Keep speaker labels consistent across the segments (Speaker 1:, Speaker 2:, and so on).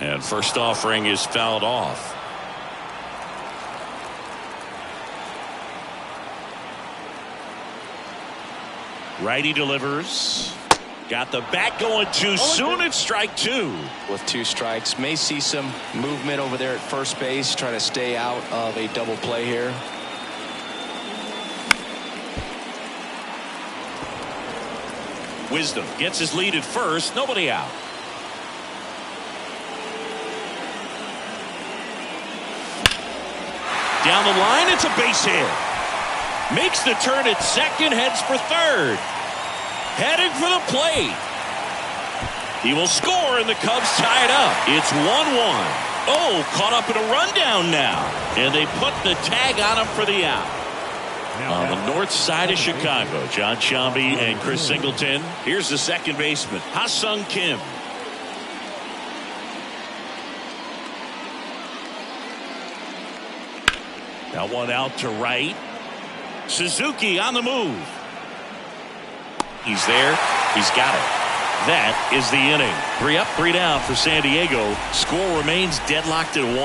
Speaker 1: And first offering is fouled off. Righty delivers. Got the bat going too soon. It's strike two.
Speaker 2: With 2 strikes, may see some movement over there at first base, trying to stay out of a double play here.
Speaker 1: Wisdom gets his lead at first. Nobody out. Down the line, it's a base hit. Makes the turn at second, heads for third. Heading for the plate. He will score, and the Cubs tie it up. It's 1-1. Oh, caught up in a rundown now. And they put the tag on him for the out. On the north side of Chicago, John Sciambi and Chris Singleton. Here's the second baseman, Ha-Sung Kim. That one out to right. Suzuki on the move. He's there. He's got it. That is the inning. 3 up, 3 down for San Diego. Score remains deadlocked at 1.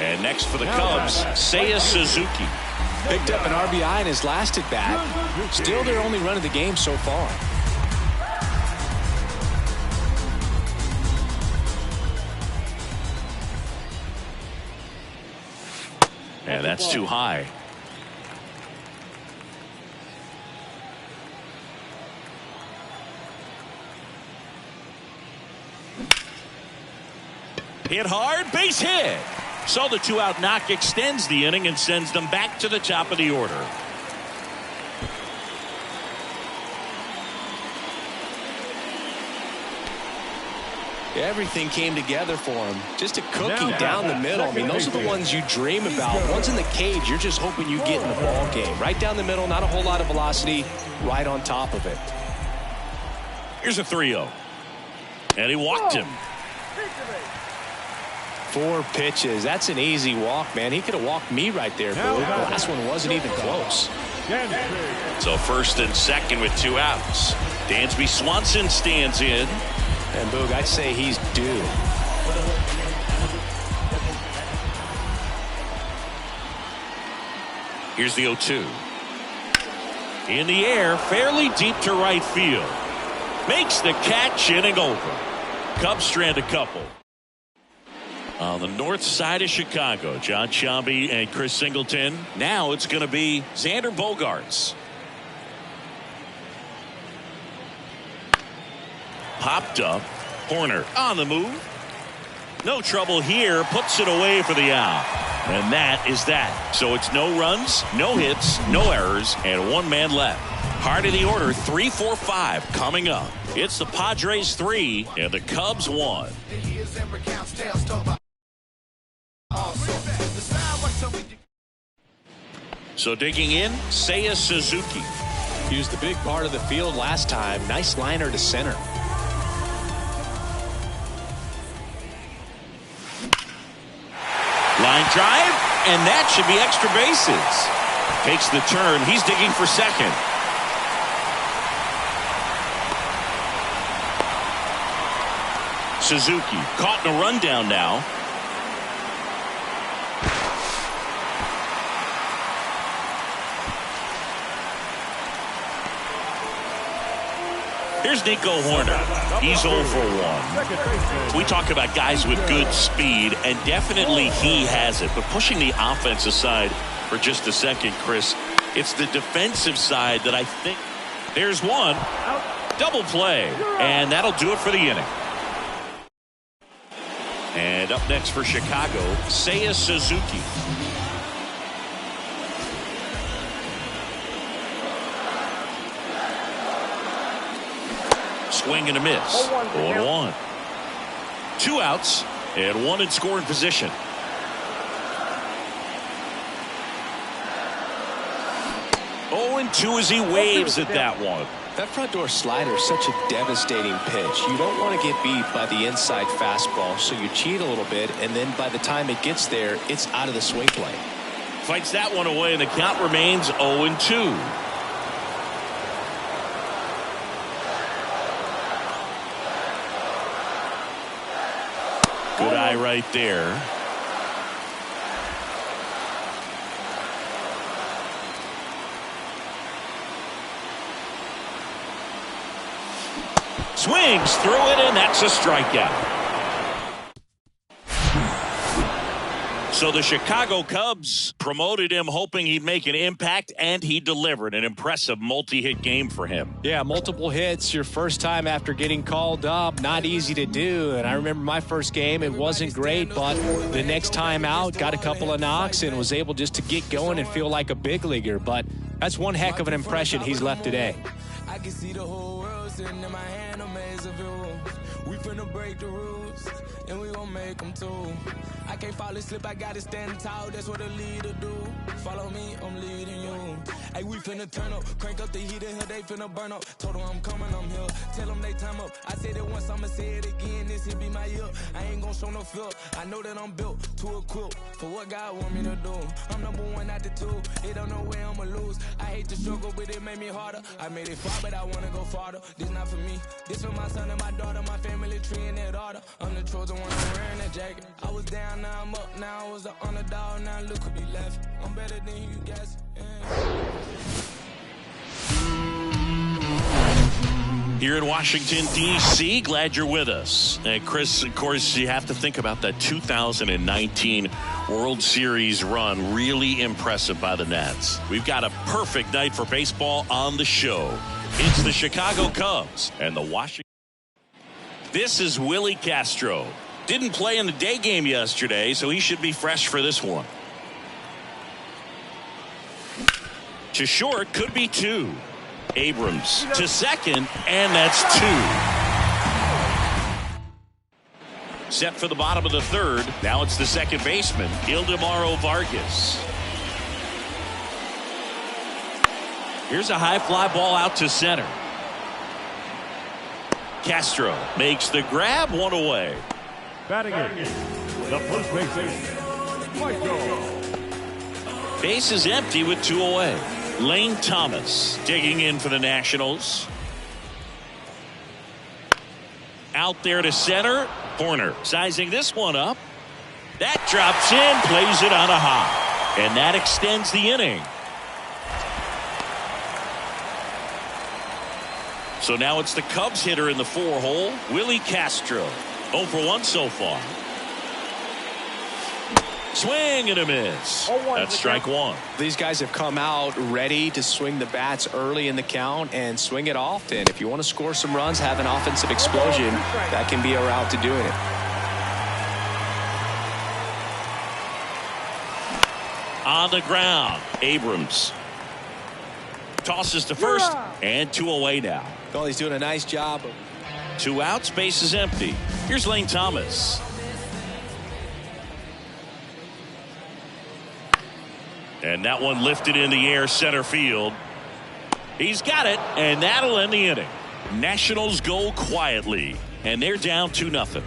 Speaker 1: And next for the Cubs, Seiya Suzuki.
Speaker 2: Picked up an RBI in his last at bat. Still their only run of the game so far.
Speaker 1: And that's too high. Hit hard, base hit. So the 2-out knock extends the inning and sends them back to the top of the order.
Speaker 2: Everything came together for him. Just a cookie down the middle. I mean, those are the ones you dream about. Once in the cage, you're just hoping you get in the ball game. Right down the middle, not a whole lot of velocity, right on top of it.
Speaker 1: Here's a 3-0. And he walked him.
Speaker 2: 4 pitches. That's an easy walk, man. He could have walked me right there, Boo. The last one wasn't even close.
Speaker 1: So first and second with 2 outs. Dansby Swanson stands in.
Speaker 2: And Boog, I'd say he's due.
Speaker 1: Here's the 0-2. In the air, fairly deep to right field. Makes the catch, inning over. Cubs strand a couple. On the north side of Chicago, John Sciambi and Chris Singleton. Now it's going to be Xander Bogaerts. Popped up. Horner on the move. No trouble here. Puts it away for the out. And that is that. So it's no runs, no hits, no errors, and 1 man left. Heart of the order, 3, 4, 5 coming up. It's the Padres 3 and the Cubs 1. So digging in, Seiya Suzuki.
Speaker 2: He was the big part of the field last time. Nice liner to center.
Speaker 1: Line drive, and that should be extra bases. Takes the turn. He's digging for second. Suzuki caught in a rundown now. Here's Nico Horner. He's 0 for 1. We talk about guys with good speed, and definitely he has it. But pushing the offense aside for just a second, Chris, it's the defensive side that I think. There's one. Double play. And that'll do it for the inning. And up next for Chicago, Seiya Suzuki. Swing and a miss. 0-1. 2 outs and 1 in scoring position. Oh, and 2 as he waves at that one.
Speaker 2: That front door slider is such a devastating pitch. You don't want to get beat by the inside fastball, so you cheat a little bit, and then by the time it gets there, it's out of the swing plane.
Speaker 1: Fights that one away, and the count remains 0-2. guy right there. Swings through it, and that's a strikeout. So the Chicago Cubs promoted him hoping he'd make an impact, and he delivered. An impressive multi-hit game for him.
Speaker 2: Yeah, multiple hits your first time after getting called up. Not easy to do. And I remember my first game, it wasn't great, but the next time out, got a couple of knocks and was able just to get going and feel like a big leaguer. But that's one heck of an impression he's left today.
Speaker 3: I can see the whole world sitting in my hand, a maze of rules. We finna break the rules, and we gon' make them too. I can't fall asleep, I gotta stand tall, that's what a leader do. Follow me, I'm leading you. Hey, we finna turn up, crank up the heat in here, they finna burn up. Told them I'm coming, I'm here, tell them they time up. I said it once, I'ma say it again, this here be my year. I ain't gon' show no fear, I know that I'm built to equip for what God want me to do. I'm number one out the two, it don't know where I'ma lose. I hate the struggle, but it made me harder. I made it far, but I wanna go farther. This not for me, this for my son and my daughter, my family tree and their daughter. I'm the chosen one, I'm wearing that jacket. I was down, now I'm up, now I was the underdog, now look who be left. I'm better than you guys.
Speaker 1: Here in Washington, D.C., glad you're with us. And Chris, of course, you have to think about that 2019 World Series run. Really impressive by the Nats. We've got a perfect night for baseball on the show. It's the Chicago Cubs and the Washington. This is Willie Castro. Didn't play in the day game yesterday, so he should be fresh for this one. To short, could be two. Abrams to second, and that's two. Set for the bottom of the third. Now it's the second baseman, Ildemaro Vargas. Here's a high fly ball out to center. Castro makes the grab, one away.
Speaker 4: Batting in, the first baseman, Michael.
Speaker 1: Base is empty with two away. Lane Thomas digging in for the Nationals. Out there to center. Horner sizing this one up. That drops in, plays it on a hop. And that extends the inning. So now it's the Cubs hitter in the 4-hole, Willie Castro. 0 for 1 so far. Swing and a miss. That's strike one.
Speaker 2: These guys have come out ready to swing the bats early in the count and swing it often. If you want to score some runs, have an offensive explosion, that can be a route to doing it.
Speaker 1: On the ground, Abrams tosses to first, and two away now.
Speaker 2: Well, he's doing a nice job.
Speaker 1: 2 outs, base is empty. Here's Lane Thomas. And that one lifted in the air, center field. He's got it, and that'll end the inning. Nationals go quietly, and they're down 2-0.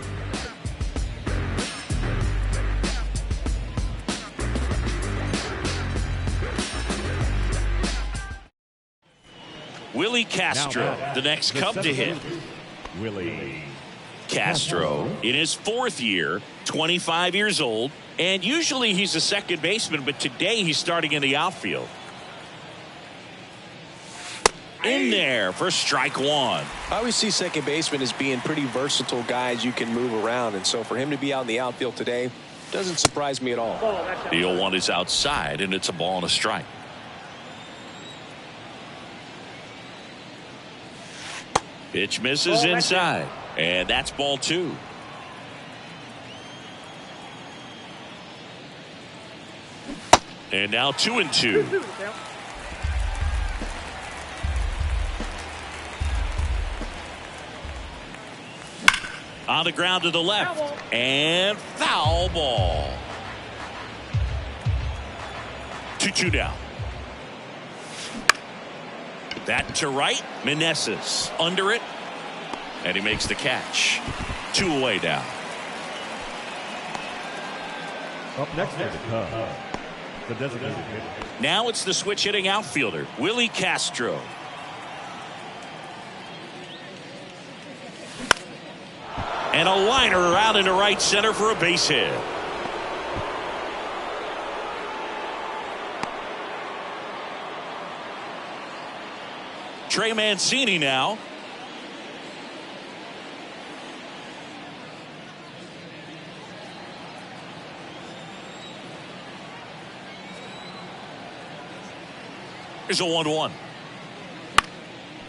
Speaker 1: Willie Castro, the next Cub to hit.
Speaker 4: Willie
Speaker 1: Castro in his 4th year, 25 years old, and usually he's a second baseman, but today he's starting in the outfield. In there for strike one.
Speaker 2: I always see second basemen as being pretty versatile guys you can move around, and so for him to be out in the outfield today doesn't surprise me at all.
Speaker 1: The 0-1 is outside, and it's a ball and a strike. Pitch misses inside, and that's ball 2. And now 2-2. On the ground to the left, and foul ball. 2-2 down. That to right, Meneses under it, and he makes the catch. 2 away now.
Speaker 4: Up next is the Cubs, the designated hitter.
Speaker 1: Now it's the switch hitting outfielder, Willie Castro. And a liner out into right center for a base hit. Trey Mancini now. Here's a 1-1.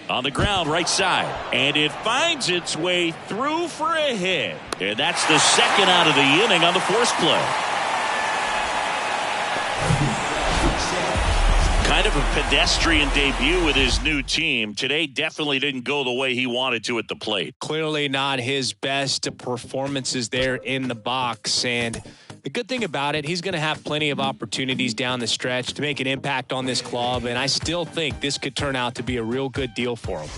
Speaker 1: On the ground, right side. And it finds its way through for a hit. And that's the second out of the inning on the force play. Kind of a pedestrian debut with his new team. Today definitely didn't go the way he wanted to at the plate.
Speaker 2: Clearly not his best performances there in the box. And the good thing about it, he's going to have plenty of opportunities down the stretch to make an impact on this club, and I still think this could turn out to be a real good deal for him.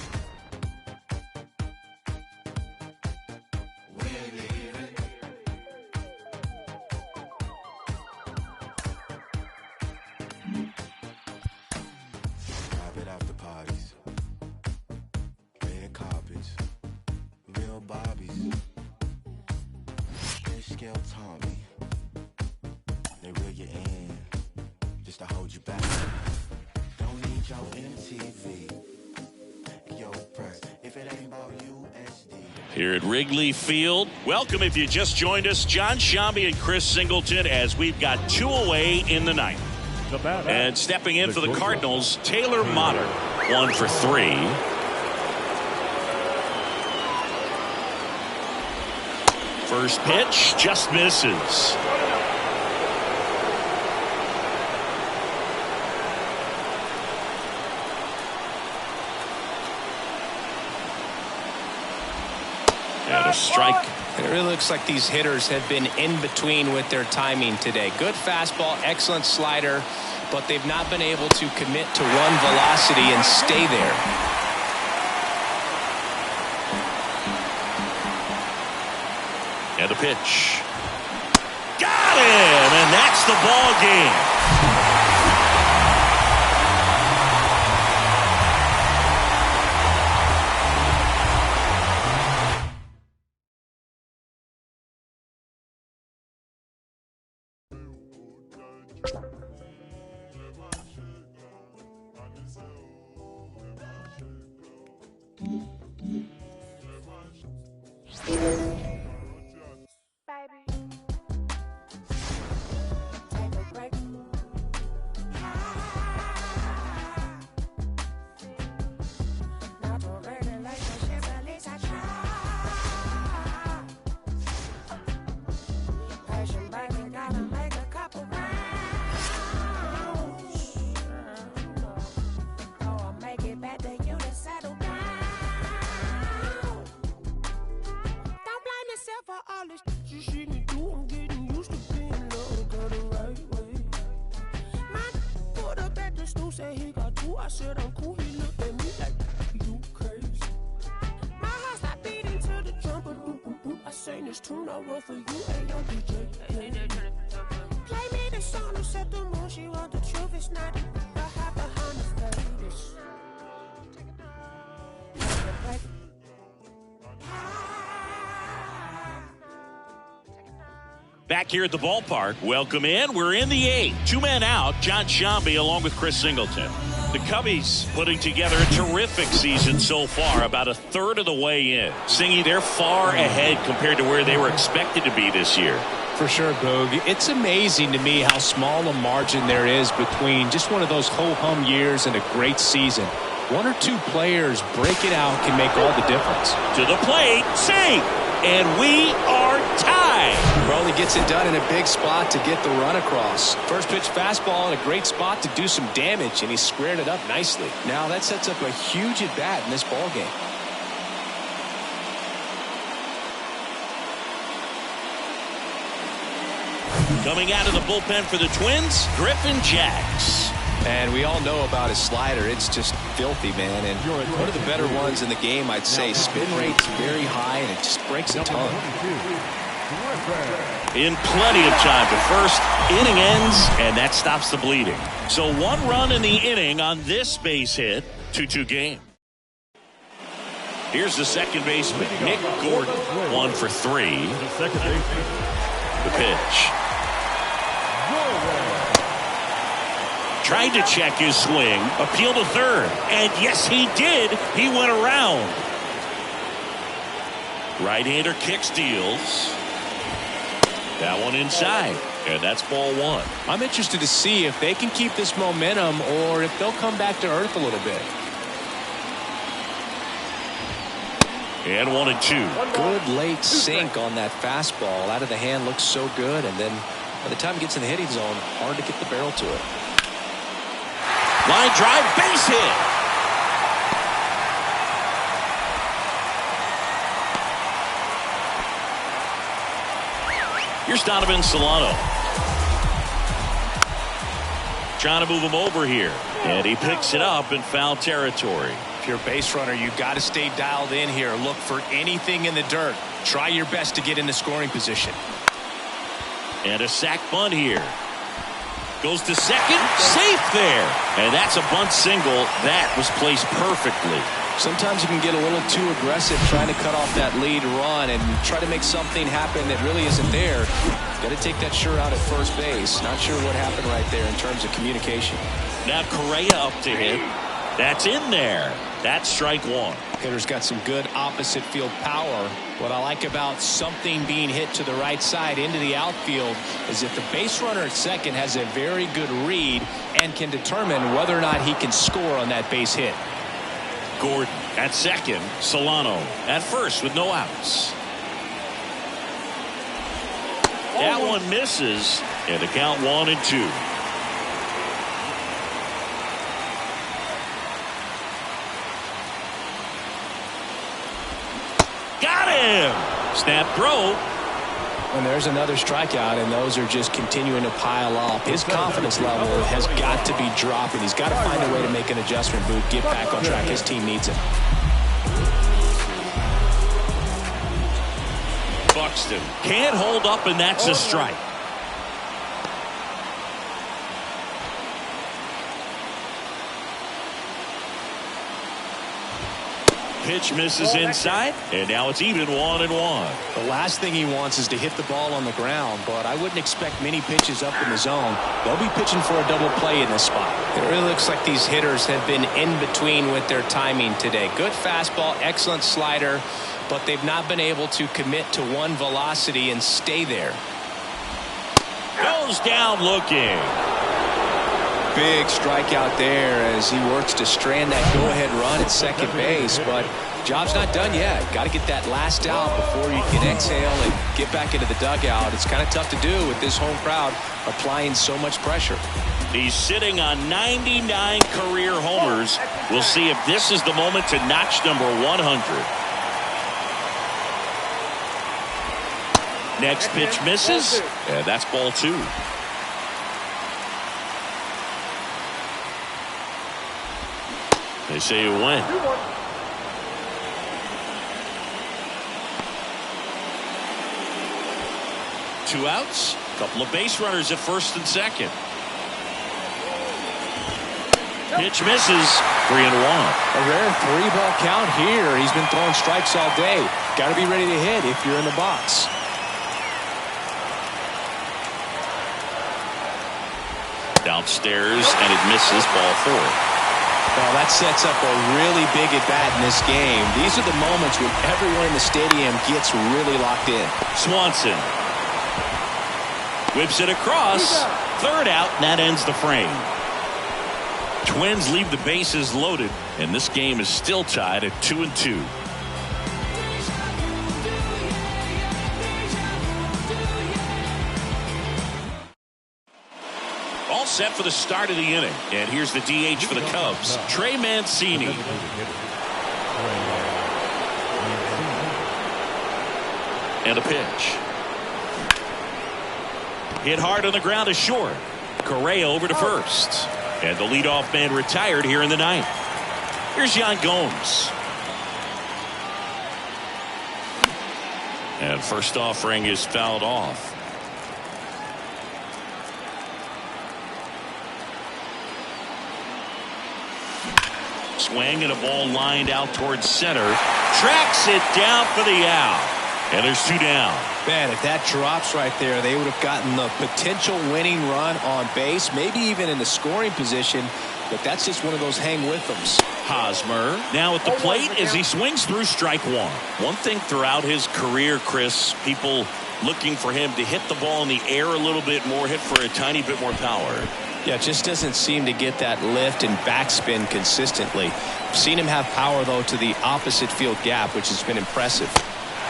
Speaker 1: Here at Wrigley Field, welcome if you just joined us, Jon Sciambi and Chris Singleton, as we've got 2 away in the ninth. And stepping in for the Cardinals, Taylor Motter, 1 for 3. First pitch just misses. And a strike.
Speaker 2: It really looks like these hitters have been in between with their timing today. Good fastball, excellent slider, but they've not been able to commit to run velocity and stay there.
Speaker 1: And a pitch. Got him! And that's the ball game.
Speaker 3: I said I'm cool, he looked at me like, you crazy. My heart stopped beating to the trumpet. I sang this tune, I wrote for you, and your DJ. Play me the song, who set the moon, she want the truth, it's not the hide behind the face.
Speaker 1: Back here at the ballpark, welcome in. We're in the 8th. 2 men out, Jon Sciambi along with Chris Singleton. The Cubbies putting together a terrific season so far, about a third of the way in. Singy, they're far ahead compared to where they were expected to be this year.
Speaker 2: For sure, Boog. It's amazing to me how small a margin there is between just one of those ho-hum years and a great season. 1 or 2 players break it out can make all the difference.
Speaker 1: To the plate, Sing! And we are tied.
Speaker 2: Crowley gets it done in a big spot to get the run across. First pitch fastball in a great spot to do some damage, and he squared it up nicely. Now that sets up a huge at-bat in this ballgame.
Speaker 1: Coming out of the bullpen for the Twins, Griffin Jax.
Speaker 2: And we all know about his slider. It's just filthy, man. And one of the better ones in the game, I'd say. Spin rate's very high, and it just breaks a ton.
Speaker 1: In plenty of time. The first inning ends, and that stops the bleeding. So 1 run in the inning on this base hit. 2-2 game. Here's the second baseman, Nick Gordon, 1 for 3.
Speaker 4: The second baseman.
Speaker 1: The pitch. Tried to check his swing, appeal to third, and yes, he did. He went around. Right-hander kick steals. That one inside, and that's ball 1.
Speaker 2: I'm interested to see if they can keep this momentum or if they'll come back to earth a little bit.
Speaker 1: And 1-2.
Speaker 2: Good late sink on that fastball. Out of the hand, looks so good, and then by the time it gets in the hitting zone, hard to get the barrel to it.
Speaker 1: Line drive, base hit. Here's Donovan Solano. Trying to move him over here. And he picks it up in foul territory.
Speaker 2: If you're a base runner, you've got to stay dialed in here. Look for anything in the dirt. Try your best to get in the scoring position.
Speaker 1: And a sac bunt here. Goes to second, safe there. And that's a bunt single. That was placed perfectly.
Speaker 2: Sometimes you can get a little too aggressive trying to cut off that lead run and try to make something happen that really isn't there. Got to take that sure out at first base. Not sure what happened right there in terms of communication.
Speaker 1: Now Correa up to hit. That's in there. That's strike 1.
Speaker 2: Hitter's got some good opposite field power. What I like about something being hit to the right side into the outfield is if the base runner at second has a very good read and can determine whether or not he can score on that base hit.
Speaker 1: Gordon at second. Solano at first with no outs. That one misses. And the count 1-2. Got him. Snap throw.
Speaker 2: And there's another strikeout, and those are just continuing to pile up. His confidence level has got to be dropping. He's got to find a way to make an adjustment, Boot, get back on track. His team needs him.
Speaker 1: Buxton can't hold up, and that's a strike. Pitch misses inside, and now it's even 1-1.
Speaker 2: The last thing he wants is to hit the ball on the ground, but I wouldn't expect many pitches up in the zone. They'll be pitching for a double play in this spot. It really looks like these hitters have been in between with their timing today. Good fastball, excellent slider, but they've not been able to commit to one velocity and stay there.
Speaker 1: Goes down looking.
Speaker 2: Big strikeout there as he works to strand that go-ahead run at second base, but job's not done yet. Got to get that last out before you can exhale and get back into the dugout. It's kind of tough to do with this home crowd applying so much pressure.
Speaker 1: He's sitting on 99 career homers. We'll see if this is the moment to notch number 100. Next pitch misses, and that's ball 2. They say it went. Two outs. Couple of base runners at first and second. Pitch misses. 3-1.
Speaker 2: A rare 3-ball count here. He's been throwing strikes all day. Got to be ready to hit if you're in the box.
Speaker 1: Downstairs, and it misses. Ball 4.
Speaker 2: Well, that sets up a really big at-bat in this game. These are the moments when everyone in the stadium gets really locked in.
Speaker 1: Swanson whips it across. Third out, and that ends the frame. Twins leave the bases loaded, and this game is still tied at 2-2. Set for the start of the inning, and here's the DH for the Cubs, Trey Mancini. And a pitch. Hit hard on the ground to short. Correa over to first, and the leadoff man retired here in the ninth. Here's Yan Gomes, and first offering is fouled off. Swing and a ball lined out towards center. Tracks it down for the out. And there's 2 down.
Speaker 2: Man, if that drops right there, they would have gotten the potential winning run on base, maybe even in the scoring position. But that's just one of those hang with thems.
Speaker 1: Hosmer now at the plate as he swings through strike 1. One thing throughout his career, Chris, people looking for him to hit the ball in the air a little bit more, hit for a tiny bit more power.
Speaker 2: Yeah, it just doesn't seem to get that lift and backspin consistently. I've seen him have power, though, to the opposite field gap, which has been impressive.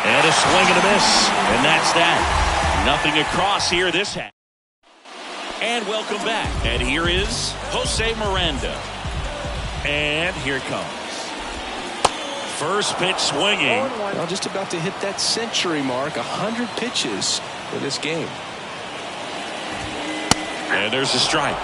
Speaker 1: And a swing and a miss. And that's that. Nothing across here this half. And welcome back. And here is Jose Miranda. And here it comes. First pitch swinging.
Speaker 2: Well, just about to hit that century mark. 100 pitches for this game.
Speaker 1: And there's a strike.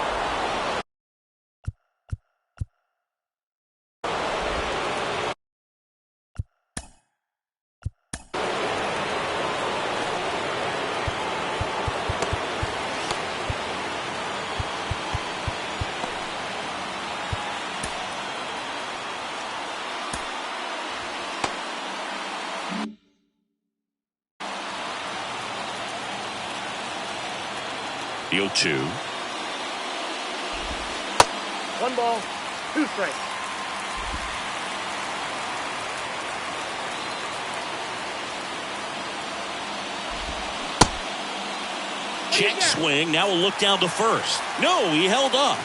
Speaker 1: The 0-2.
Speaker 5: 1 ball, 2 strikes.
Speaker 1: Check swing. Now we'll look down to first. No, he held up.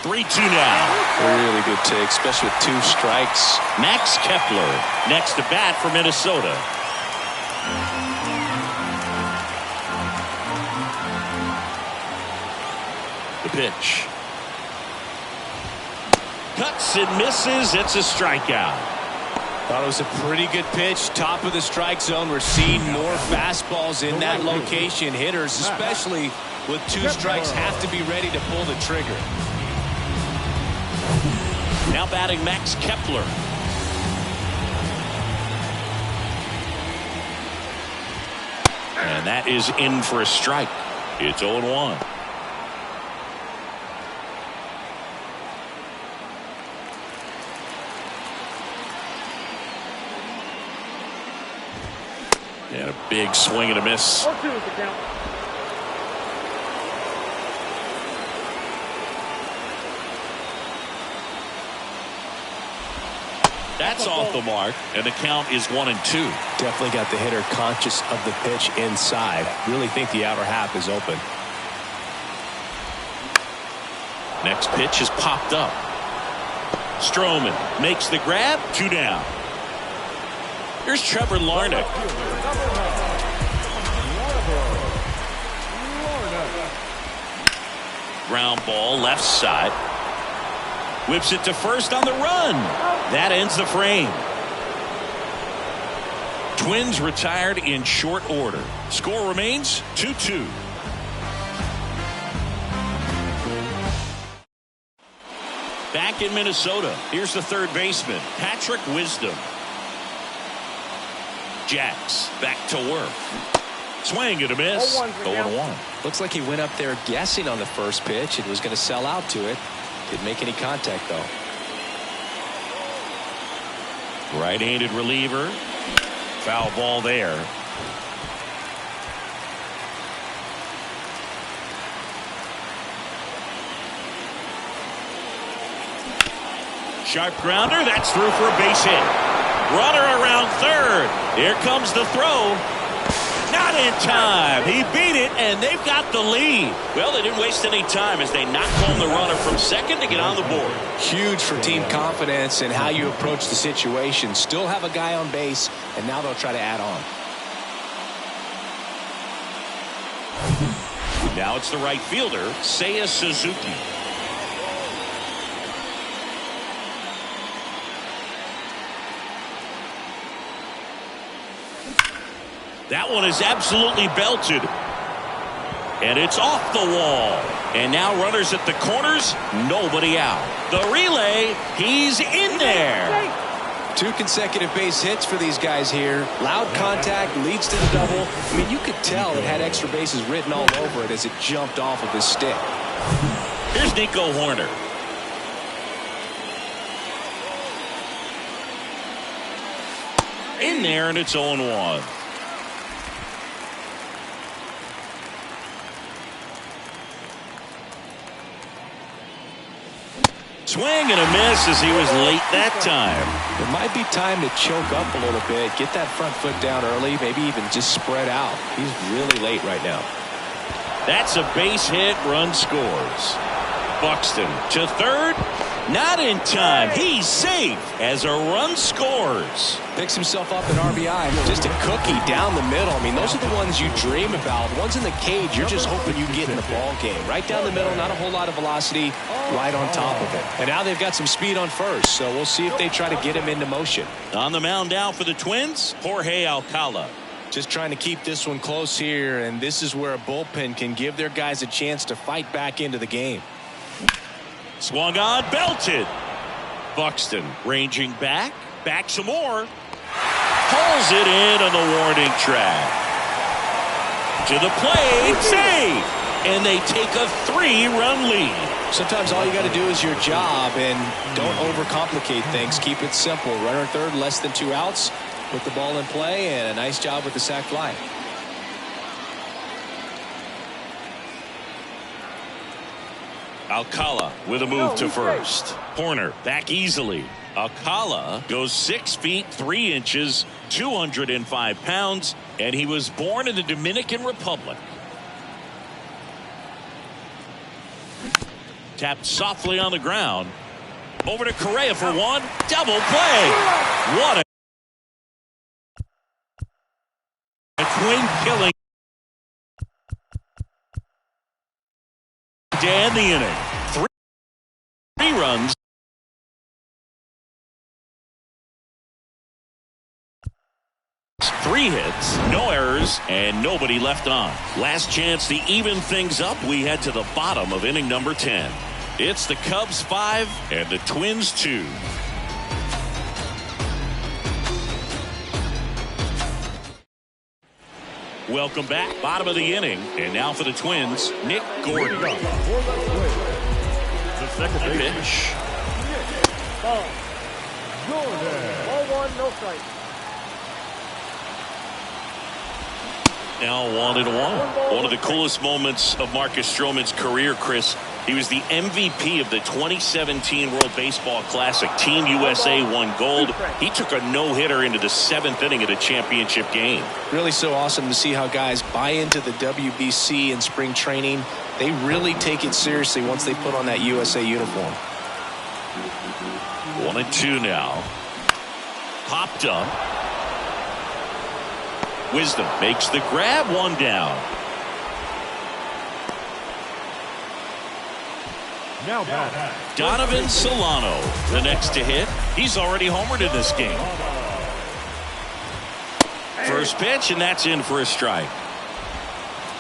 Speaker 1: Three-two now.
Speaker 2: Really good take, especially with 2 strikes.
Speaker 1: Max Kepler next to bat for Minnesota. The pitch. Cuts and misses. It's a strikeout.
Speaker 2: Thought it was a pretty good pitch. Top of the strike zone. We're seeing more fastballs in that location. Hitters, especially with 2 strikes, have to be ready to pull the trigger.
Speaker 1: Now batting Max Kepler. And that is in for a strike. It's 0-1. And a big swing and a miss.
Speaker 5: 4-2 is the count.
Speaker 1: That's off the mark, and the count is 1-2.
Speaker 2: Definitely got the hitter conscious of the pitch inside. Really think the outer half is open.
Speaker 1: Next pitch is popped up. Stroman makes the grab. 2 down. Here's Trevor Larnach. Ground ball left side. Whips it to first on the run. That ends the frame. Twins retired in short order. Score remains 2-2. Back in Minnesota, here's the third baseman, Patrick Wisdom. Jacks back to work. Swing and a miss. 0-1.
Speaker 2: Looks like he went up there guessing on the first pitch and was going to sell out to it. Didn't make any contact, though.
Speaker 1: Right-handed reliever. Foul ball there. Sharp grounder. That's through for a base hit. Runner around third. Here comes the throw. Not in time. He beat it, and they've got the lead. Well, they didn't waste any time as they knocked home the runner from second to get on the board. Huge for team confidence and how you approach the situation. Still have a guy on base, and now they'll try to add on. Now it's the right fielder, Seiya Suzuki. That one is absolutely belted. And it's off the wall. And now runners at the corners, nobody out. The relay, he's in there.
Speaker 2: 2 consecutive base hits for these guys here. Loud contact leads to the double. I mean, you could tell it had extra bases written all over it as it jumped off of his stick.
Speaker 1: Here's Nico Hoerner. In there, and it's 0-1. Swing and a miss as he was late that time.
Speaker 2: It might be time to choke up a little bit, get that front foot down early, maybe even just spread out. He's really late right now.
Speaker 1: That's a base hit, run scores. Buxton to third, not in time. He's safe as a run scores.
Speaker 2: Picks himself up an RBI. Just a cookie down the middle. I mean, those are the ones you dream about. The ones in the cage, you're just hoping you get in the ball game. Right down the middle, not a whole lot of velocity, right on top of it. And now they've got some speed on first, so we'll see if they try to get him into motion.
Speaker 1: On the mound now for the Twins, Jorge Alcala.
Speaker 2: Just trying to keep this one close here, and this is where a bullpen can give their guys a chance to fight back into the game.
Speaker 1: Swung on, belted. Buxton ranging back some more. Pulls it in on the warning track. To the plate, save. And they take a 3-run lead.
Speaker 2: Sometimes all you got to do is your job and don't overcomplicate things. Keep it simple. Runner third, less than 2 outs. Put the ball in play, and a nice job with the sac fly.
Speaker 1: Alcala with a move to first. Hoerner back easily. Alcala goes 6 feet 3 inches, 205 pounds, and he was born in the Dominican Republic. Tapped softly on the ground. Over to Correa for one. Double play. What a twin killing. Dan the inning. 3 runs. Three hits, no errors, and nobody left on. Last chance to even things up. We head to the bottom of inning number 10. It's the Cubs 5 and the Twins 2. Welcome back. Bottom of the inning. And now for the Twins, Nick Gordon.
Speaker 4: The second
Speaker 1: Pitch.
Speaker 5: Ball. Ball 1, no strike.
Speaker 1: Now 1-1. One of the coolest moments of Marcus Stroman's career, Chris. He was the MVP of the 2017 World Baseball Classic. Team USA won gold. He took a no-hitter into the 7th inning of the championship game.
Speaker 2: Really so awesome to see how guys buy into the WBC in spring training. They really take it seriously once they put on that USA uniform.
Speaker 1: 1-2 now. Popped up. Wisdom makes the grab, 1 down.
Speaker 4: Now back.
Speaker 1: Donovan Solano, the next to hit. He's already homered in this game. First pitch, and that's in for a strike.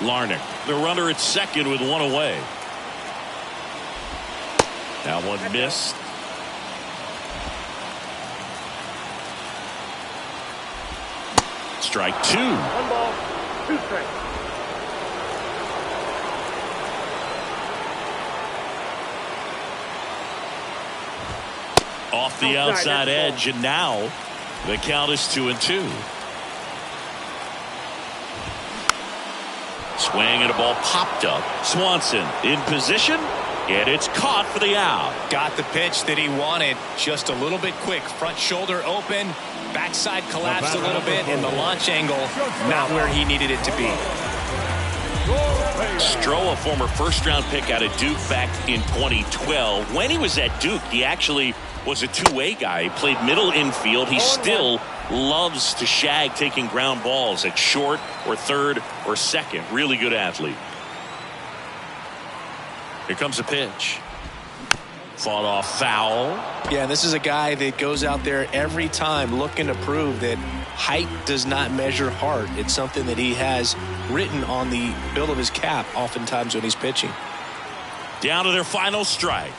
Speaker 1: Larnach, the runner at second with 1 away. Now 1 missed. Strike 2.
Speaker 5: 1 ball, 2 strikes.
Speaker 1: Off the outside edge, and now the count is 2-2. Swing and a ball popped up. Swanson in position, and it's caught for the out.
Speaker 2: Got the pitch that he wanted, just a little bit quick. Front shoulder open, backside collapsed a little bit, and the launch angle not where he needed it to be.
Speaker 1: Stroh, a former first-round pick out of Duke back in 2012. When he was at Duke, he actually was a two-way guy. He played middle infield. He still loves to shag taking ground balls at short or third or second. Really good athlete. Here comes a pitch. Fought off foul.
Speaker 2: Yeah, this is a guy that goes out there every time looking to prove that height does not measure heart. It's something that he has written on the bill of his cap oftentimes when he's pitching.
Speaker 1: Down to their final strike.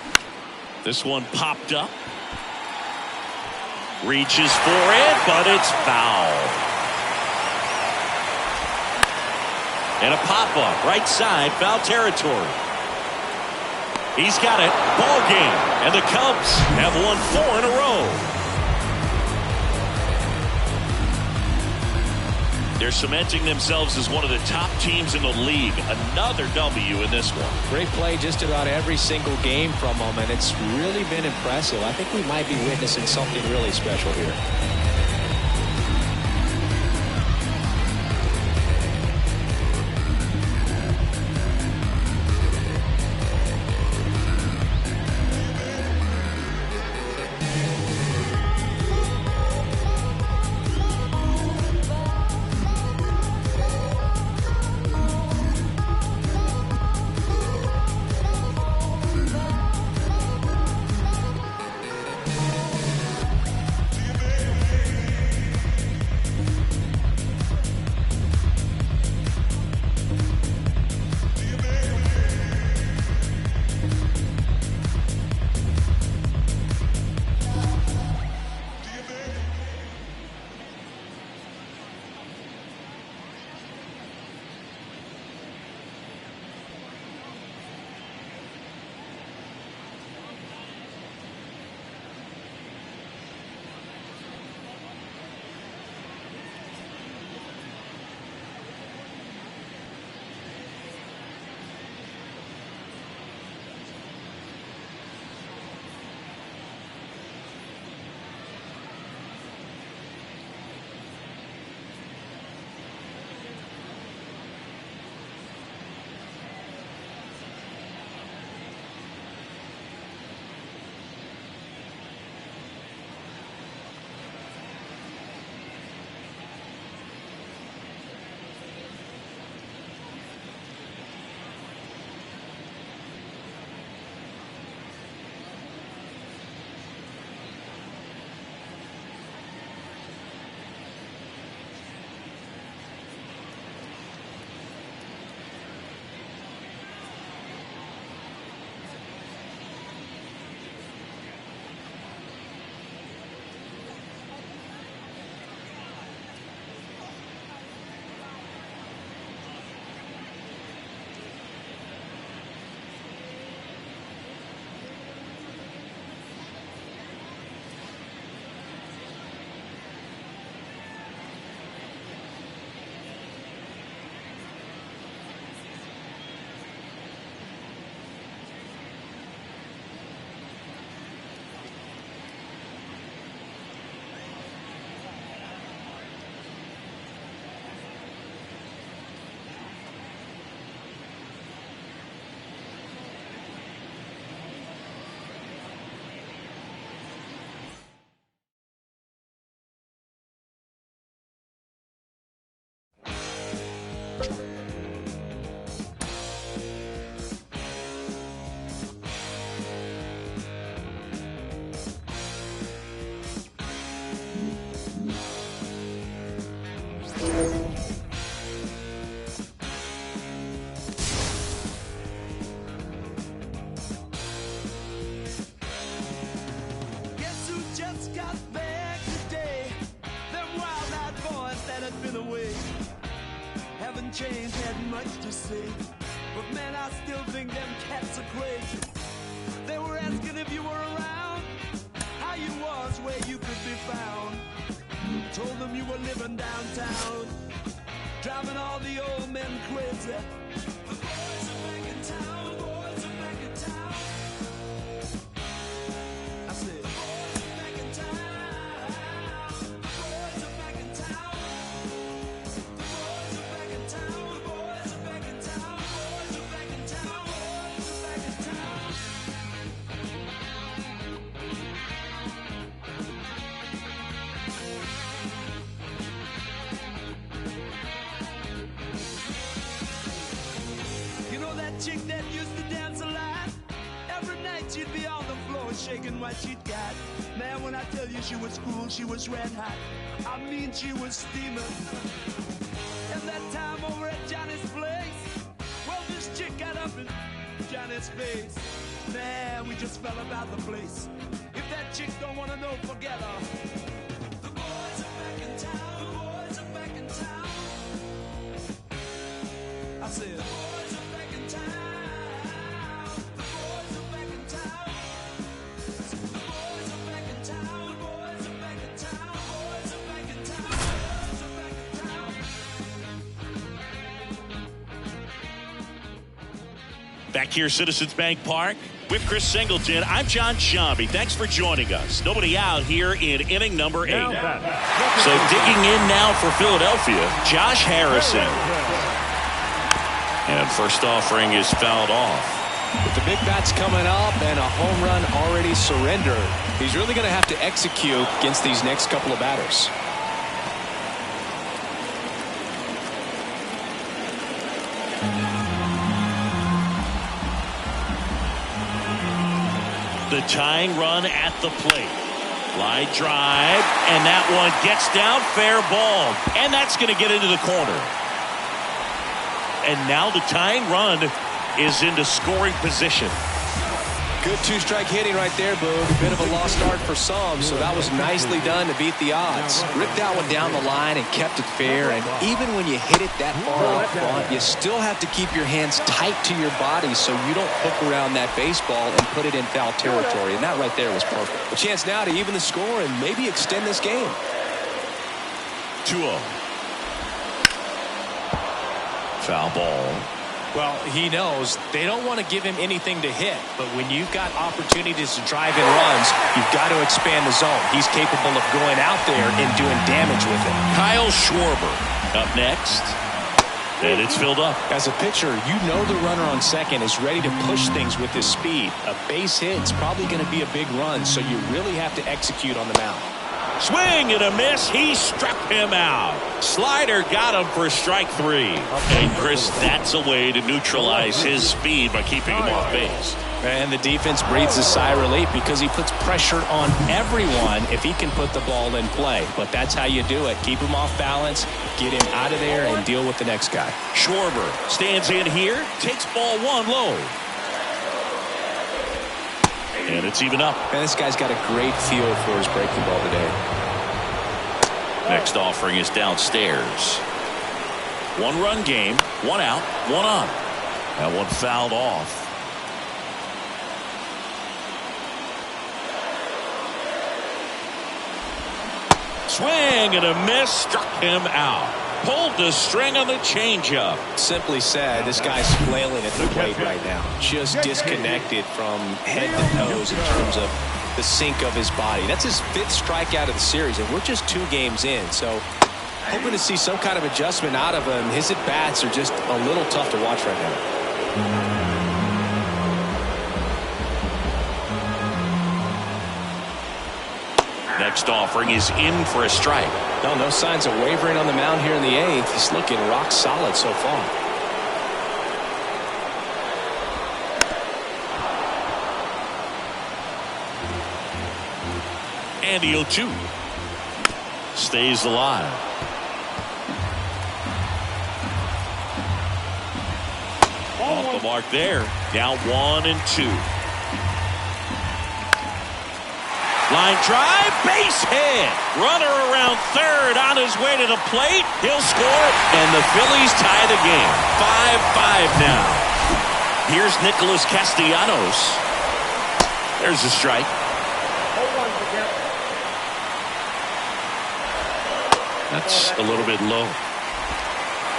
Speaker 1: This one popped up. Reaches for it, but it's foul. And a pop-up, right side, foul territory. He's got it. Ball game. And the Cubs have won 4 in a row. They're cementing themselves as one of the top teams in the league. Another W in this one.
Speaker 2: Great play just about every single game from them, and it's really been impressive. I think we might be witnessing something really special here.
Speaker 6: Changed, had much to say, but man, I still think them cats are crazy. They were asking if you were around, how you was, where you could be found. Told them you were living downtown, driving all the old men crazy. The boys are back in town, boys are back in town. I said, boys are back in town, boys are back in town. Chick that used to dance a lot, every night she'd be on the floor shaking what she'd got. Man, when I tell you she was cool, she was red hot. I mean, she was steaming. And that time over at Johnny's place, well, this chick got up in Johnny's face. Man, we just fell about the place. If that chick don't want to know, forget her.
Speaker 1: Back here, Citizens Bank Park, with Chris Singleton. I'm John Sciambi. Thanks for joining us. Nobody out here in inning number 8. So digging in now for Philadelphia, Josh Harrison. And first offering is fouled off.
Speaker 2: With the big bats coming up and a home run already surrendered, he's really going to have to execute against these next couple of batters.
Speaker 1: The tying run at the plate. Line drive, and that one gets down, fair ball. And that's going to get into the corner. And now the tying run is into scoring position.
Speaker 2: Good two-strike hitting right there, Boog. A bit of a lost start for some, so that was nicely done to beat the odds. Ripped that one down the line and kept it fair, and even when you hit it that far out front, you still have to keep your hands tight to your body so you don't hook around that baseball and put it in foul territory, and that right there was perfect. A chance now to even the score and maybe extend this game.
Speaker 1: 2-0. Foul ball.
Speaker 2: Well, he knows they don't want to give him anything to hit, but when you've got opportunities to drive in runs, you've got to expand the zone. He's capable of going out there and doing damage with it.
Speaker 1: Kyle Schwarber up next, and it's filled up.
Speaker 2: As a pitcher, you know the runner on second is ready to push things with his speed. A base hit's probably going to be a big run, so you really have to execute on the mound.
Speaker 1: Swing and a miss. He struck him out. Slider got him for strike 3. And Chris, that's a way to neutralize his speed by keeping him off base.
Speaker 2: And the defense breathes a sigh of relief because he puts pressure on everyone if he can put the ball in play. But that's how you do it. Keep him off balance, get him out of there, and deal with the next guy.
Speaker 1: Schwarber stands in here, takes ball 1 low. And it's even up.
Speaker 2: And this guy's got a great feel for his breaking ball today.
Speaker 1: Next offering is downstairs. 1-run game, 1 out, 1 on. That one fouled off. Swing and a miss, struck him out. Pulled the string on the changeup.
Speaker 2: Simply said, this guy's flailing at the plate right now. Just disconnected from head to nose in terms of the sink of his body. That's his 5th strikeout of the series, and we're just 2 games in. So hoping to see some kind of adjustment out of him. His at-bats are just a little tough to watch right now.
Speaker 1: Next offering is in for a strike.
Speaker 2: No signs of wavering on the mound here in the 8th. He's looking rock solid so far.
Speaker 1: And the 0-2 stays alive. Off the mark there. Now 1-2. Line drive, base hit. Runner around third on his way to the plate. He'll score, and the Phillies tie the game. 5-5 now. Here's Nicholas Castellanos. There's a strike. That's a little bit low.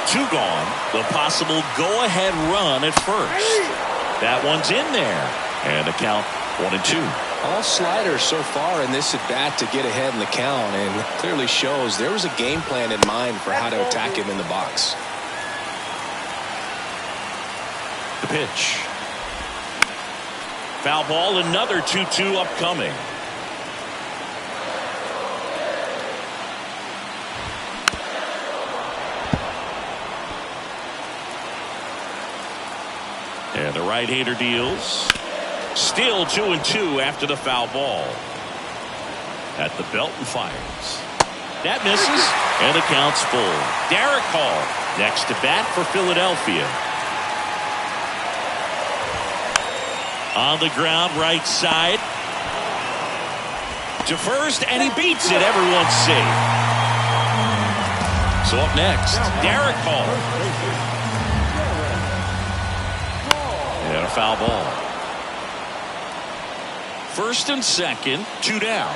Speaker 1: 2 gone. The possible go-ahead run at first. That one's in there. And the count 1-2.
Speaker 2: All sliders so far in this at-bat to get ahead in the count, and clearly shows there was a game plan in mind for how to attack him in the box.
Speaker 1: The pitch. Foul ball, another 2-2 upcoming. And the right-hander deals. Still 2-2 after the foul ball. At the belt and fires. That misses, and the count's full. Derek Hall next to bat for Philadelphia. On the ground, right side. To first, and he beats it. Everyone's safe. So up next, Derek Hall. And a foul ball. First and second, 2 down.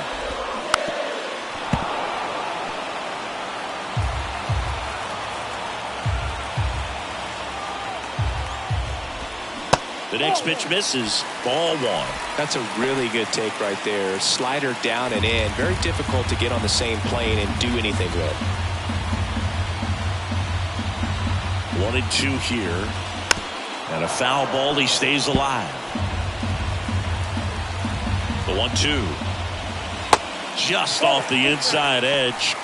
Speaker 1: The next pitch misses. Ball 1.
Speaker 2: That's a really good take right there. Slider down and in. Very difficult to get on the same plane and do anything with.
Speaker 1: 1-2 here. And a foul ball. He stays alive. The 1-2. Just off the inside edge.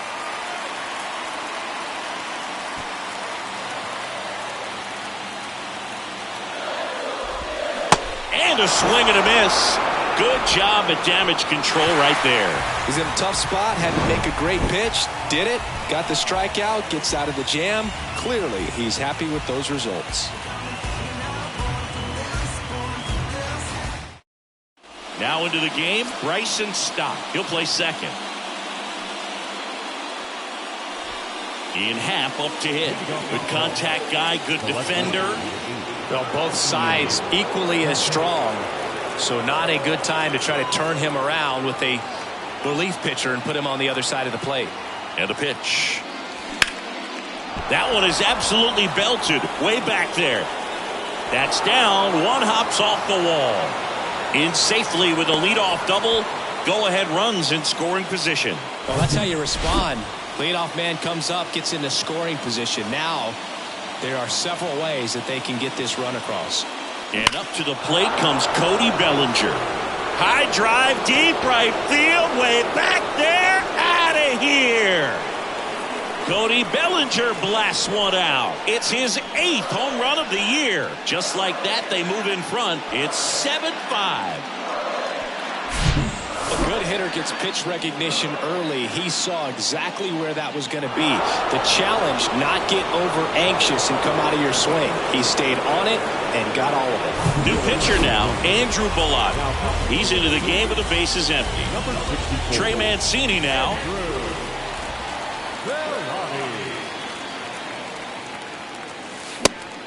Speaker 1: And a swing and a miss. Good job at damage control right there.
Speaker 2: He's in a tough spot, had to make a great pitch, did it, got the strikeout, gets out of the jam. Clearly, he's happy with those results.
Speaker 1: Now into the game, Bryson Stott. He'll play second. Ian Happ up to hit. Good contact guy, good defender.
Speaker 2: Well, both sides equally as strong. So not a good time to try to turn him around with a relief pitcher and put him on the other side of the plate.
Speaker 1: And a pitch. That one is absolutely belted way back there. That's down. One hops off the wall. In safely with a leadoff double. Go-ahead runs in scoring position.
Speaker 2: Well, that's how you respond. Leadoff man comes up, gets into scoring position. Now there are several ways that they can get this run across.
Speaker 1: And up to the plate comes Cody Bellinger. High drive, deep right field, way back there, out of here. Cody Bellinger blasts one out. It's his 8th home run of the year. Just like that, they move in front. It's 7-5.
Speaker 2: A good hitter gets pitch recognition early. He saw exactly where that was going to be. The challenge, not get over anxious and come out of your swing. He stayed on it and got all of it.
Speaker 1: New pitcher now, Andrew Bellotto. He's into the game with the bases empty. Trey Mancini now.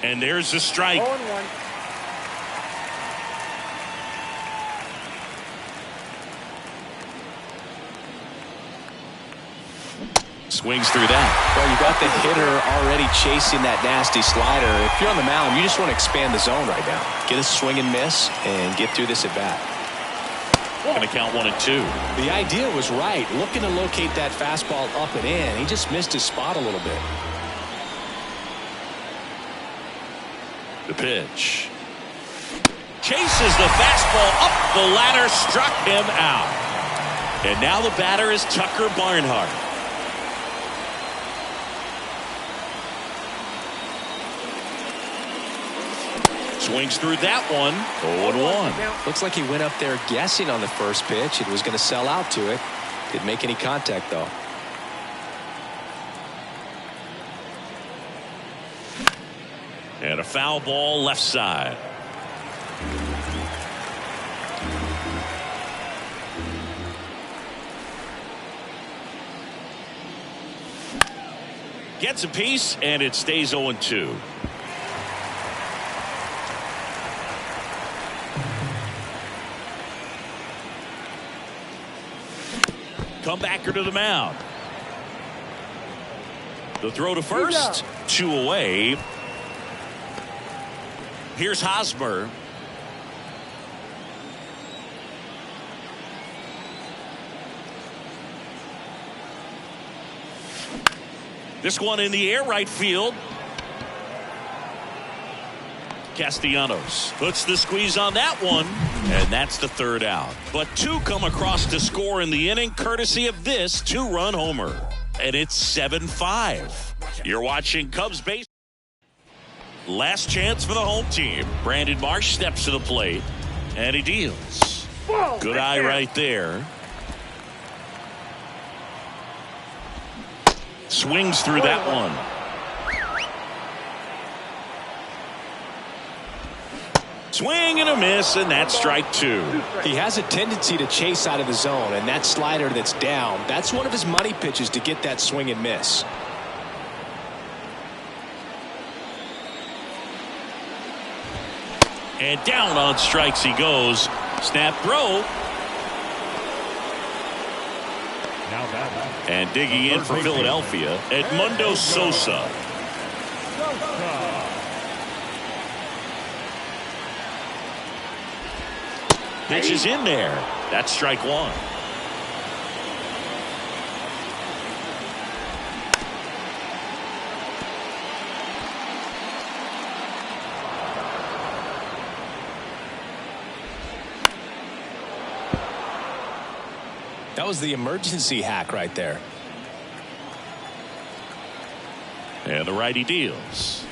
Speaker 1: And there's the strike.
Speaker 5: 0-1.
Speaker 1: Swings through that.
Speaker 2: Well, you got the hitter already chasing that nasty slider. If you're on the mound, you just want to expand the zone right now. Get a swing and miss and get through this at bat.
Speaker 1: Going to count 1-2.
Speaker 2: The idea was right. Looking to locate that fastball up and in. He just missed his spot a little bit.
Speaker 1: The pitch. Chases the fastball up the ladder, struck him out. And now the batter is Tucker Barnhart. Swings through that one. 0-1.
Speaker 2: Looks like he went up there guessing on the first pitch. It was going to sell out to it. Didn't make any contact, though.
Speaker 1: And a foul ball left side. Gets a piece, and it stays 0-2. Comebacker to the mound. The throw to first. 2 away. Here's Hosmer. This one in the air, right field. Castellanos puts the squeeze on that one, and that's the 3rd out. But 2 come across to score in the inning, courtesy of this 2-run homer. And it's 7-5. You're watching Cubs baseball. Last chance for the home team. Brandon Marsh steps to the plate, and he deals. Good eye right there. Swings through that one. Swing and a miss, and that's strike 2.
Speaker 2: He has a tendency to chase out of the zone, and that slider that's down, that's one of his money pitches to get that swing and miss.
Speaker 1: And down on strikes he goes. Snap throw. And digging in for Philadelphia, Edmundo Sosa. pitch is in there. That's strike one.
Speaker 2: That was the emergency hack right there.
Speaker 1: And the righty deals.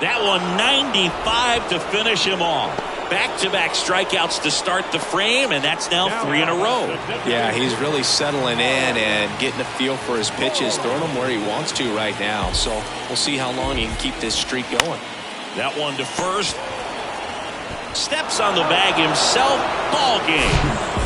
Speaker 1: That one 95 to finish him off. Back-to-back strikeouts to start the frame, and that's now 3 in a row.
Speaker 2: Yeah, he's really settling in and getting a feel for his pitches, throwing them where he wants to right now. So we'll see how long he can keep this streak going.
Speaker 1: That one to first. Steps on the bag himself. Ball game.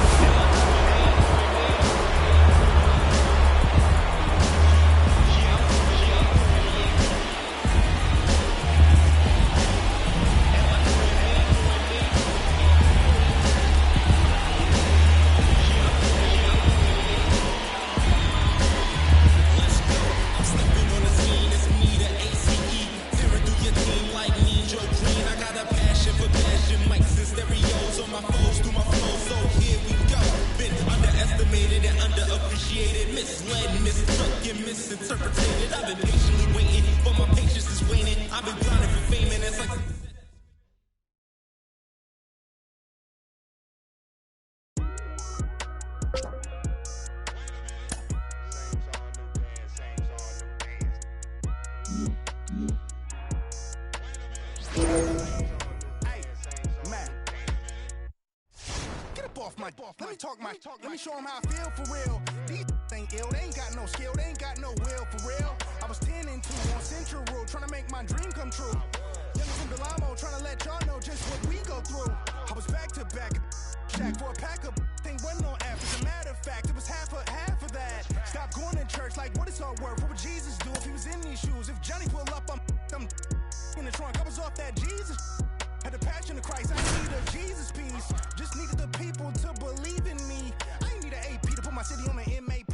Speaker 7: Let me show them how I feel for real. These ain't ill, they ain't got no skill, they ain't got no will for real. I was 10 and 2 on Central Road, trying to make my dream come true. Young from Delamo, trying to let y'all know just what we go through. I was back to back, shack for a pack of thing wasn't on app. As a matter of fact, it was half of that. Stop going to church, like what it's all worth. What would Jesus do if he was in these shoes? If Johnny pull up, I'm in the trunk. I was off that Jesus. Had the passion of Christ, I need a Jesus piece. Just needed the people to believe in me. I ain't need an AP to put my city on the MAP.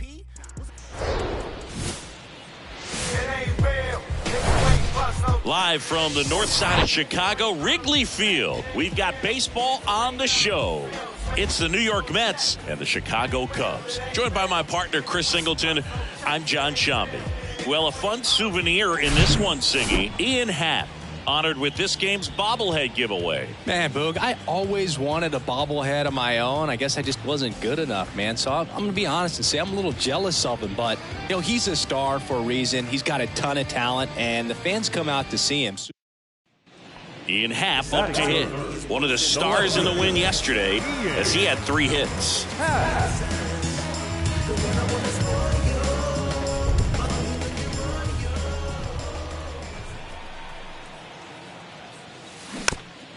Speaker 1: Live from the north side of Chicago, Wrigley Field. We've got baseball on the show. It's the New York Mets and the Chicago Cubs. Joined by my partner, Chris Singleton, I'm John Shambi. Well, a fun souvenir in this one, Singy. Ian Happ, honored with this game's bobblehead giveaway.
Speaker 2: Man, Boog, I always wanted a bobblehead of my own. I guess I just wasn't good enough, man. So I'm going to be honest and say I'm a little jealous of him. But, you know, he's a star for a reason. He's got a ton of talent, and the fans come out to see him.
Speaker 1: Ian Happ up to hit. One of the stars in the win yesterday as he had 3 hits.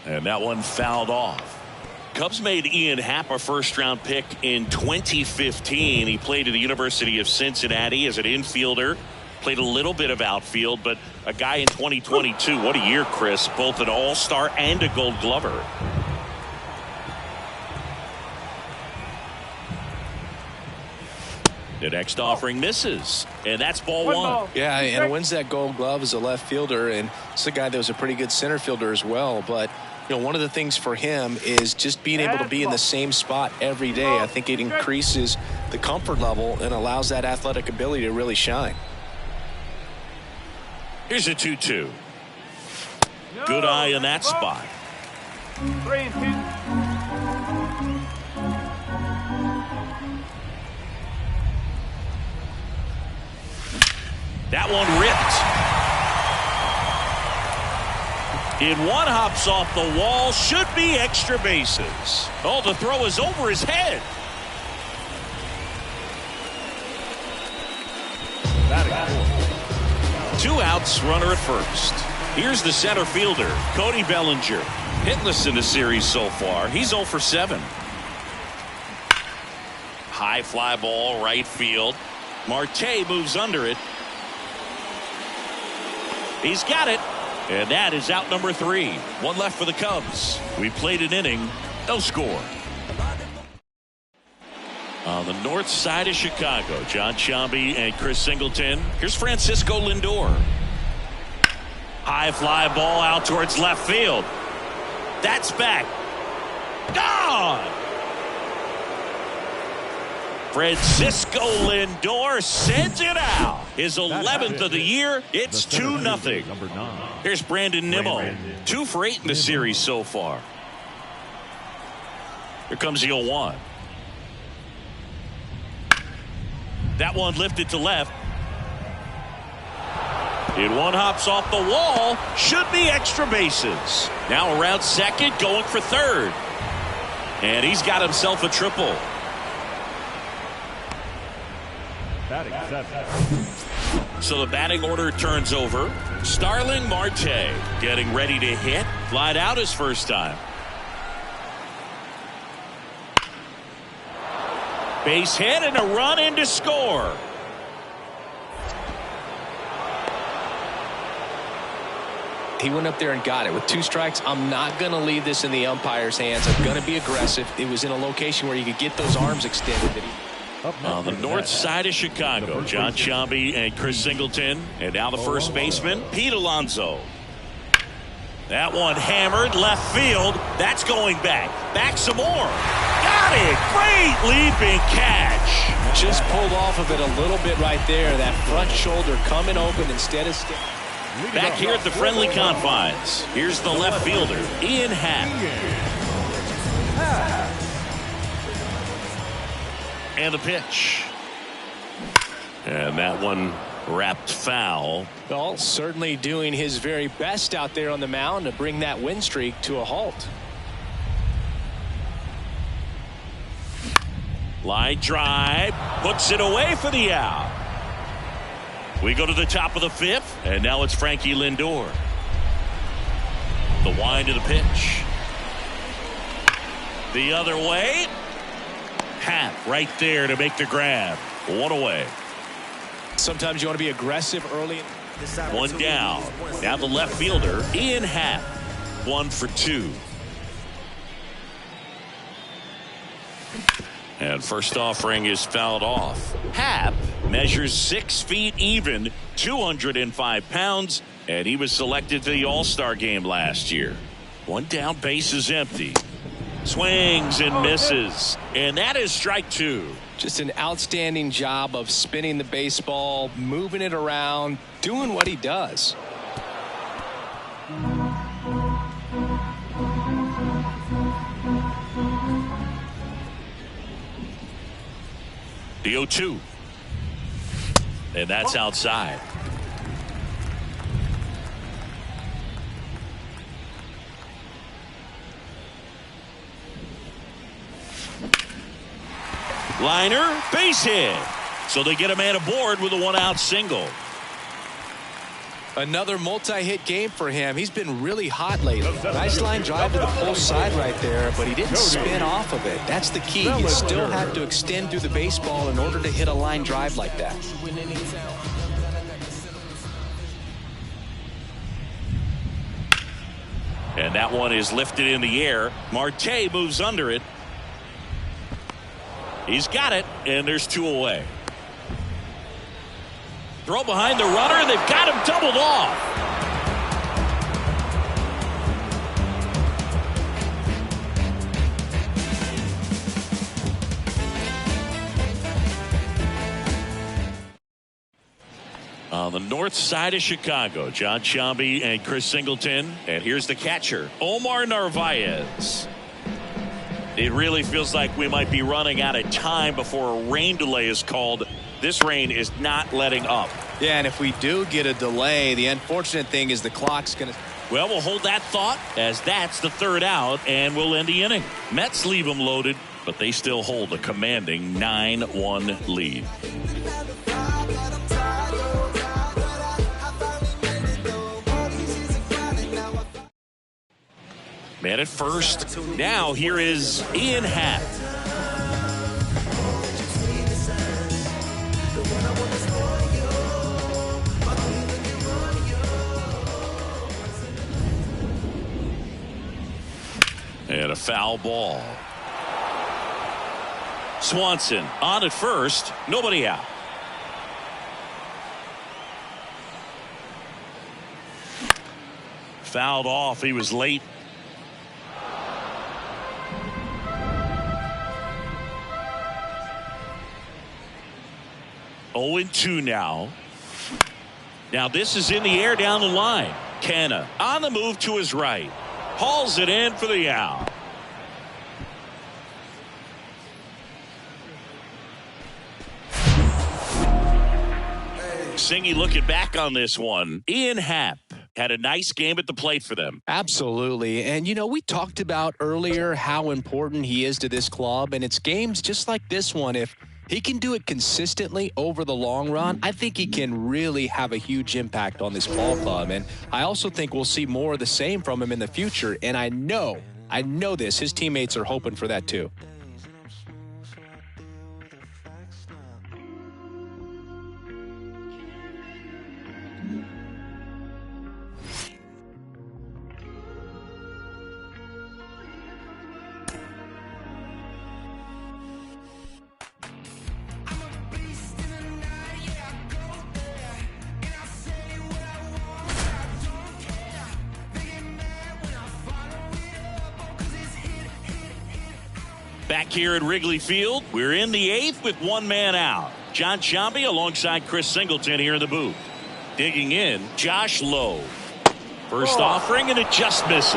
Speaker 1: And that one fouled off. Cubs made Ian Happ a first-round pick in 2015. He played at the University of Cincinnati as an infielder. Played a little bit of outfield, but a guy in 2022. What a year, Chris. Both an all-star and a gold glover. The next offering misses, and that's ball one.
Speaker 2: Yeah, and wins that gold glove as a left fielder, and it's a guy that was a pretty good center fielder as well. But you know, one of the things for him is just being able to be in the same spot every day. I think it increases the comfort level and allows that athletic ability to really shine.
Speaker 1: Here's a 2-2. Good eye in that spot.
Speaker 5: 3-2.
Speaker 1: That one ripped. In one, hops off the wall. Should be extra bases. Oh, the throw is over his head. 2 outs, runner at first. Here's the center fielder, Cody Bellinger. Hitless in the series so far. He's 0 for 7. High fly ball, right field. Marte moves under it. He's got it. And that is out number 3. 1 left for the Cubs. We played an inning. No score. On the north side of Chicago, John Shambi and Chris Singleton. Here's Francisco Lindor. High fly ball out towards left field. That's back. Gone. Francisco Lindor sends it out. His 11th of the year. It's 2-0.
Speaker 4: Number 9.
Speaker 1: Here's Brandon Nimmo. 2 for 8 in the series so far. Here comes the 0-1. That one lifted to left. It one hops off the wall. Should be extra bases. Now around second, going for third. And he's got himself a triple.
Speaker 4: Batting 7.
Speaker 1: So the batting order turns over. Starling Marte getting ready to hit. Flied out his first time. Base hit and a run in to score.
Speaker 2: He went up there and got it. With 2 strikes, I'm not going to leave this in the umpire's hands. I'm going to be aggressive. It was in a location where you could get those arms extended.
Speaker 1: On the north side of Chicago, John Sciambi and Chris Singleton. And now the first baseman, Pete Alonso. That one hammered left field. That's going back. Back some more. Got it. Great leaping catch.
Speaker 2: Just pulled off of it a little bit right there. That front shoulder coming open instead of
Speaker 1: back here at the friendly confines. Here's the left fielder, Ian Happ. And the pitch. And that one wrapped foul.
Speaker 2: Well, certainly doing his very best out there on the mound to bring that win streak to a halt.
Speaker 1: Line drive, puts it away for the out. We go to the top of the 5th, and now it's Frankie Lindor. The wind of the pitch. The other way. Happ right there to make the grab. 1 away.
Speaker 2: Sometimes you want to be aggressive early.
Speaker 1: 1 down. Now the left fielder, Ian Happ. 1 for 2. And first offering is fouled off. Happ measures 6 feet even, 205 pounds, and he was selected to the All-Star game last year. 1 down, base is empty. Swings and misses, and that is strike 2.
Speaker 2: Just an outstanding job of spinning the baseball, moving it around, doing what he does.
Speaker 1: The 0-2. And that's outside. Liner, base hit. So they get a man aboard with a 1-out single.
Speaker 2: Another multi-hit game for him. He's been really hot lately. Nice line drive to the pull side right there, but he didn't spin off of it. That's the key. You still have to extend through the baseball in order to hit a line drive like that.
Speaker 1: And that one is lifted in the air. Marte moves under it. He's got it, and there's 2 away. Throw behind the runner, and they've got him doubled off. On the north side of Chicago, John Sciambi and Chris Singleton. And here's the catcher, Omar Narvaez. It really feels like we might be running out of time before a rain delay is called. This rain is not letting up.
Speaker 2: Yeah, and if we do get a delay, the unfortunate thing is the clock's going to...
Speaker 1: Well, we'll hold that thought as that's the 3rd out, and we'll end the inning. Mets leave them loaded, but they still hold a commanding 9-1 lead. Man at first. Now here is Ian Happ. And a foul ball. Swanson on at first. Nobody out. Fouled off. He was late. 0-2 now. Now this is in the air down the line. Canna on the move to his right. Hauls it in for the out. Singy looking back on this one. Ian Happ had a nice game at the plate for them.
Speaker 2: Absolutely. And, you know, we talked about earlier how important he is to this club. And it's games just like this one. If he can do it consistently over the long run, I think he can really have a huge impact on this ball club. And I also think we'll see more of the same from him in the future. And I know this. His teammates are hoping for that too.
Speaker 1: Back here at Wrigley Field, we're in the 8th with one man out. Jon Sciambi alongside Chris Singleton here in the booth. Digging in, Josh Lowe. First offering, and it just misses.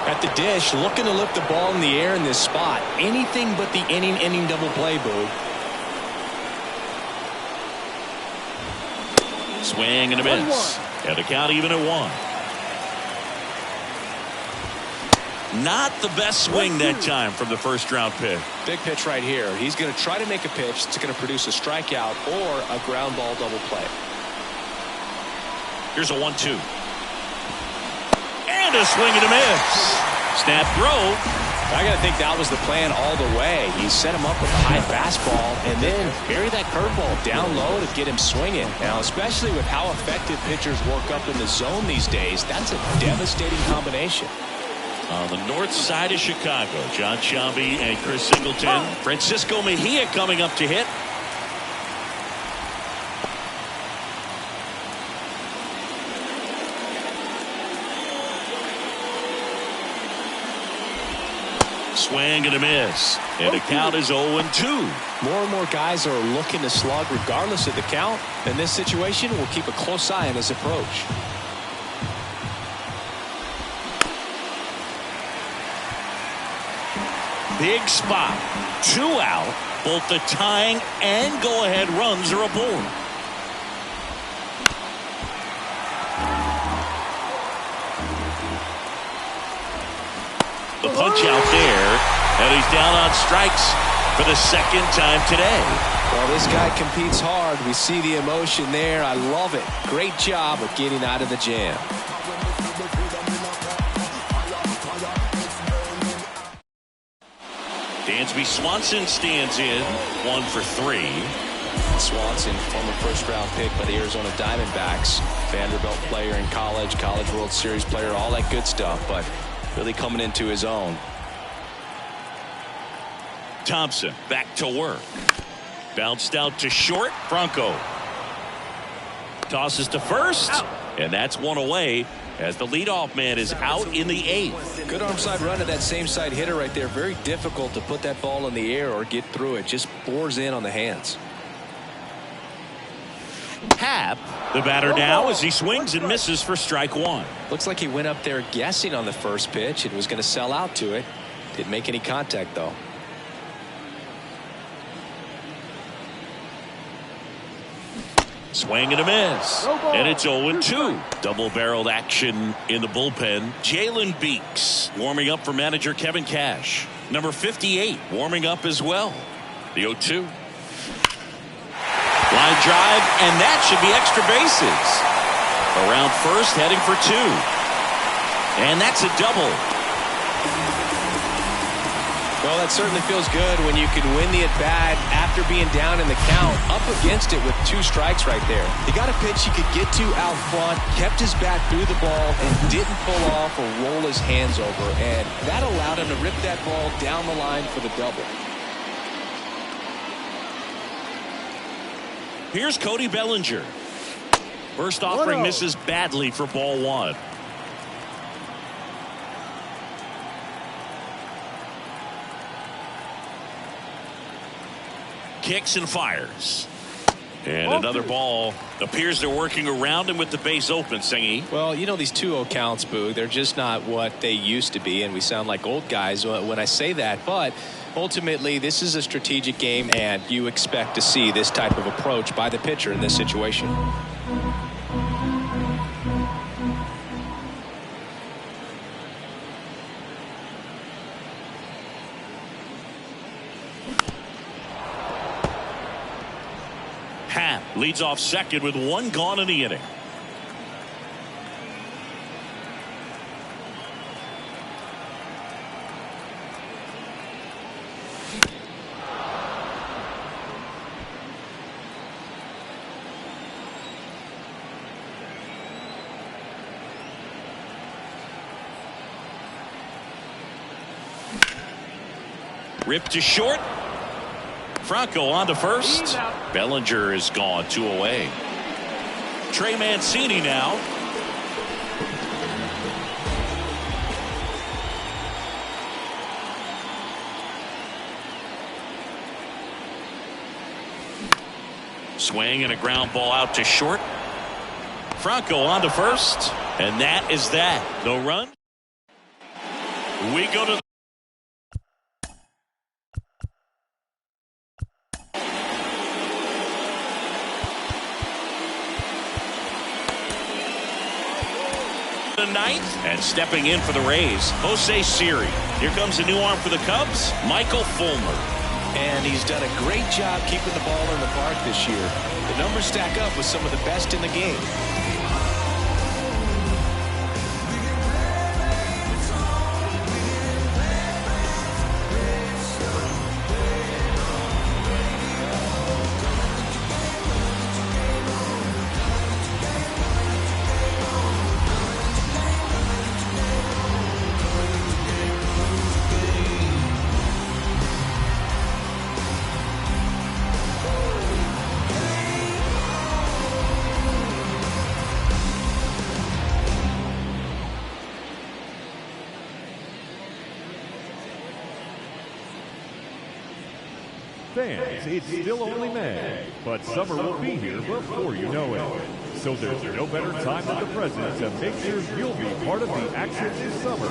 Speaker 2: At the dish, looking to lift the ball in the air in this spot. Anything but the inning double play, Boo.
Speaker 1: Swing and a miss. And the count even at 1. Not the best swing that time from the first round pitch.
Speaker 2: Big pitch right here. He's going to try to make a pitch that's going to produce a strikeout or a ground ball double play.
Speaker 1: Here's a 1-2. And a swing and a miss. Snap throw.
Speaker 2: I got to think that was the plan all the way. He set him up with a high fastball and then bury that curveball down low to get him swinging. Now, especially with how effective pitchers work up in the zone these days, that's a devastating combination.
Speaker 1: On the north side of Chicago, Jon Sciambi and Chris Singleton. Francisco Mejia coming up to hit. Swing and a miss. And the count is 0-2.
Speaker 2: More and more guys are looking to slug regardless of the count. In this situation, we'll keep a close eye on his approach.
Speaker 1: Big spot. 2 out. Both the tying and go-ahead runs are aboard. The punch out there. And he's down on strikes for the second time today.
Speaker 2: Well, this guy competes hard. We see the emotion there. I love it. Great job of getting out of the jam.
Speaker 1: Dansby Swanson stands in. 1 for 3.
Speaker 2: Swanson, former first-round pick by the Arizona Diamondbacks. Vanderbilt player in college, College World Series player, all that good stuff, but really coming into his own.
Speaker 1: Thompson back to work. Bounced out to short. Franco tosses to first. And that's one away as the leadoff man is out in the 8th.
Speaker 2: Good arm side run to that same side hitter right there. Very difficult to put that ball in the air or get through it. Just bores in on the hands.
Speaker 1: Happ, the batter now, as he swings and misses for strike 1.
Speaker 2: Looks like he went up there guessing on the first pitch and was going to sell out to it. Didn't make any contact though.
Speaker 1: Swing and a miss. And it's 0-2. Double-barreled action in the bullpen. Jalen Beeks warming up for manager Kevin Cash. Number 58 warming up as well. The 0-2. Line drive, and that should be extra bases. Around first, heading for 2. And that's a double.
Speaker 2: Well, that certainly feels good when you can win the at-bat after being down in the count, up against it with 2 strikes right there. He got a pitch he could get to out front, kept his bat through the ball, and didn't pull off or roll his hands over, and that allowed him to rip that ball down the line for the double.
Speaker 1: Here's Cody Bellinger. First offering misses badly for ball 1. Kicks and fires. And another ball. Appears they're working around him with the base open, Singy.
Speaker 2: Well, you know, these 2-0 counts, Boog, they're just not what they used to be, and we sound like old guys when I say that. But ultimately, this is a strategic game, and you expect to see this type of approach by the pitcher in this situation.
Speaker 1: Happ leads off second with 1 gone in the inning. Ripped to short. Franco on to first. Bellinger is gone, 2 away. Trey Mancini now. Swing and a ground ball out to short. Franco on to first. And that is that. No run. We go to the ninth, and stepping in for the Rays, Jose Siri. Here comes a new arm for the Cubs, Michael Fulmer.
Speaker 2: And he's done a great job keeping the ball in the park this year. The numbers stack up with some of the best in the game.
Speaker 4: Fans, it's still only May, but summer will be here before you know it. So there's no better time than the present to make sure you'll be part of the action this summer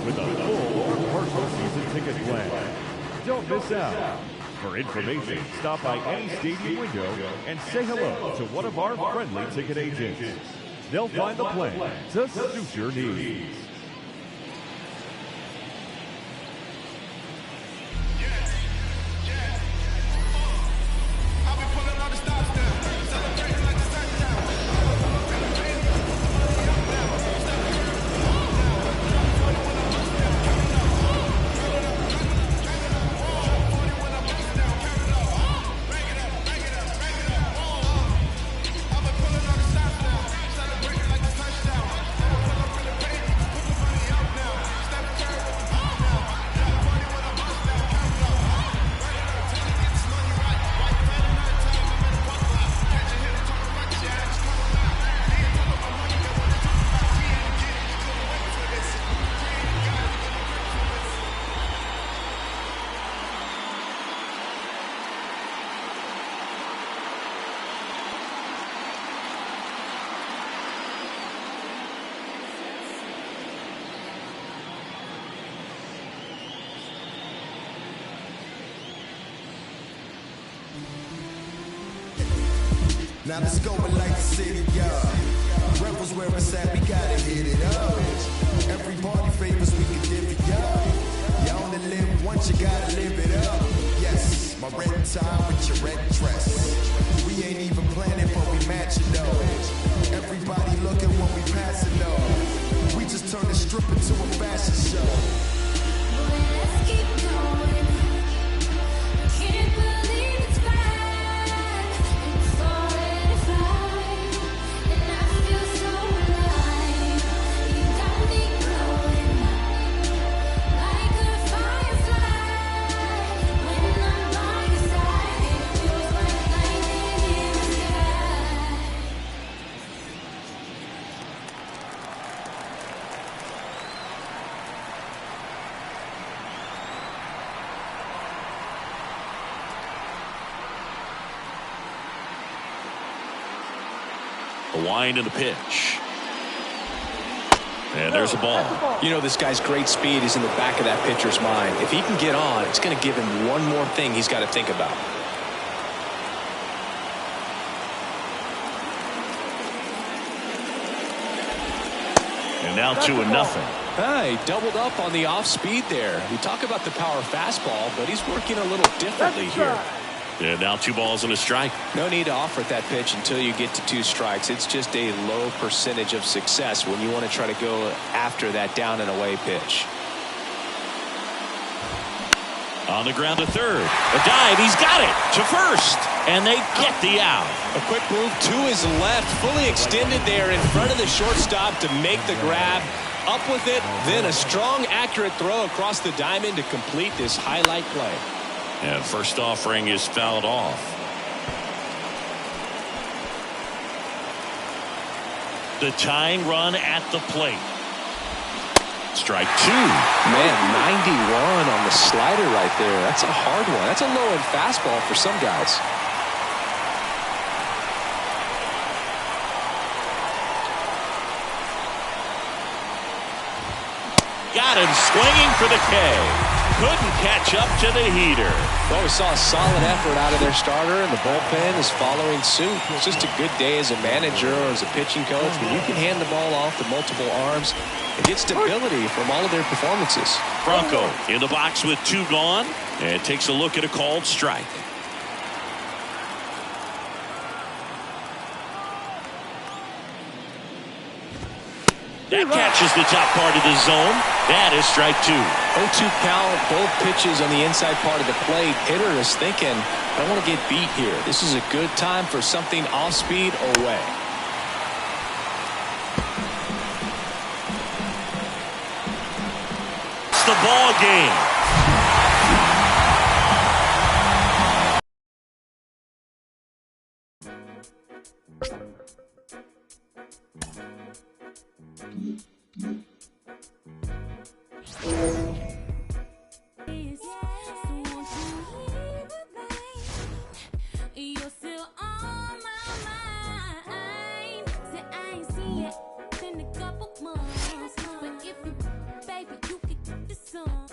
Speaker 4: with a full or partial season ticket plan. Don't miss out. For information, stop by any stadium window and say hello to one of our friendly ticket agents. They'll find the plan to suit your needs.
Speaker 8: Now let's go and light the city up. Rebels where it's at, we gotta hit it up. Everybody favors, we can divvy up. You only live once, you gotta live it up. Yes, my red tie with your red dress. We ain't even planning, but we matching though. Everybody looking when we passing though. We just turn the strip into a fashion show.
Speaker 9: Let's keep going. Can't believe it's back. It's already 5, and I feel so alive. You got me glowing like a firefly. When I'm by your side, it feels like lightning in the sky.
Speaker 1: The wind and the pitch. And there's a ball.
Speaker 2: You know, this guy's great speed is in the back of that pitcher's mind. If he can get on, it's going to give him one more thing he's got to think about.
Speaker 1: And now 2-0.
Speaker 2: He doubled up on the off speed there. We talk about the power fastball, but he's working a little differently here.
Speaker 1: And now 2 balls and a strike.
Speaker 2: No need to offer at that pitch until you get to 2 strikes. It's just a low percentage of success when you want to try to go after that down and away pitch.
Speaker 1: On the ground to third. A dive. He's got it to first. And they get the out.
Speaker 2: A quick move to his left. Fully extended there in front of the shortstop to make the grab. Up with it. Then a strong, accurate throw across the diamond to complete this highlight play.
Speaker 1: And first offering is fouled off. The tying run at the plate. Strike 2.
Speaker 2: Man, 91 on the slider right there. That's a hard one. That's a low-end fastball for some guys.
Speaker 1: Got him swinging for the K. Couldn't catch up to the heater.
Speaker 2: Well, we saw a solid effort out of their starter, and the bullpen is following suit. It's just a good day as a manager or as a pitching coach when you can hand the ball off to multiple arms and get stability from all of their performances.
Speaker 1: Franco in the box with 2 gone and takes a look at a called strike. That catches the top part of the zone. That is strike 2.
Speaker 2: 0-2 count, both pitches on the inside part of the plate. Hitter is thinking, I don't want to get beat here. This is a good time for something off speed away.
Speaker 1: It's the ball game.
Speaker 9: You're still on my mind. Said I ain't seen you in a couple months, but if you, baby, you could get the sun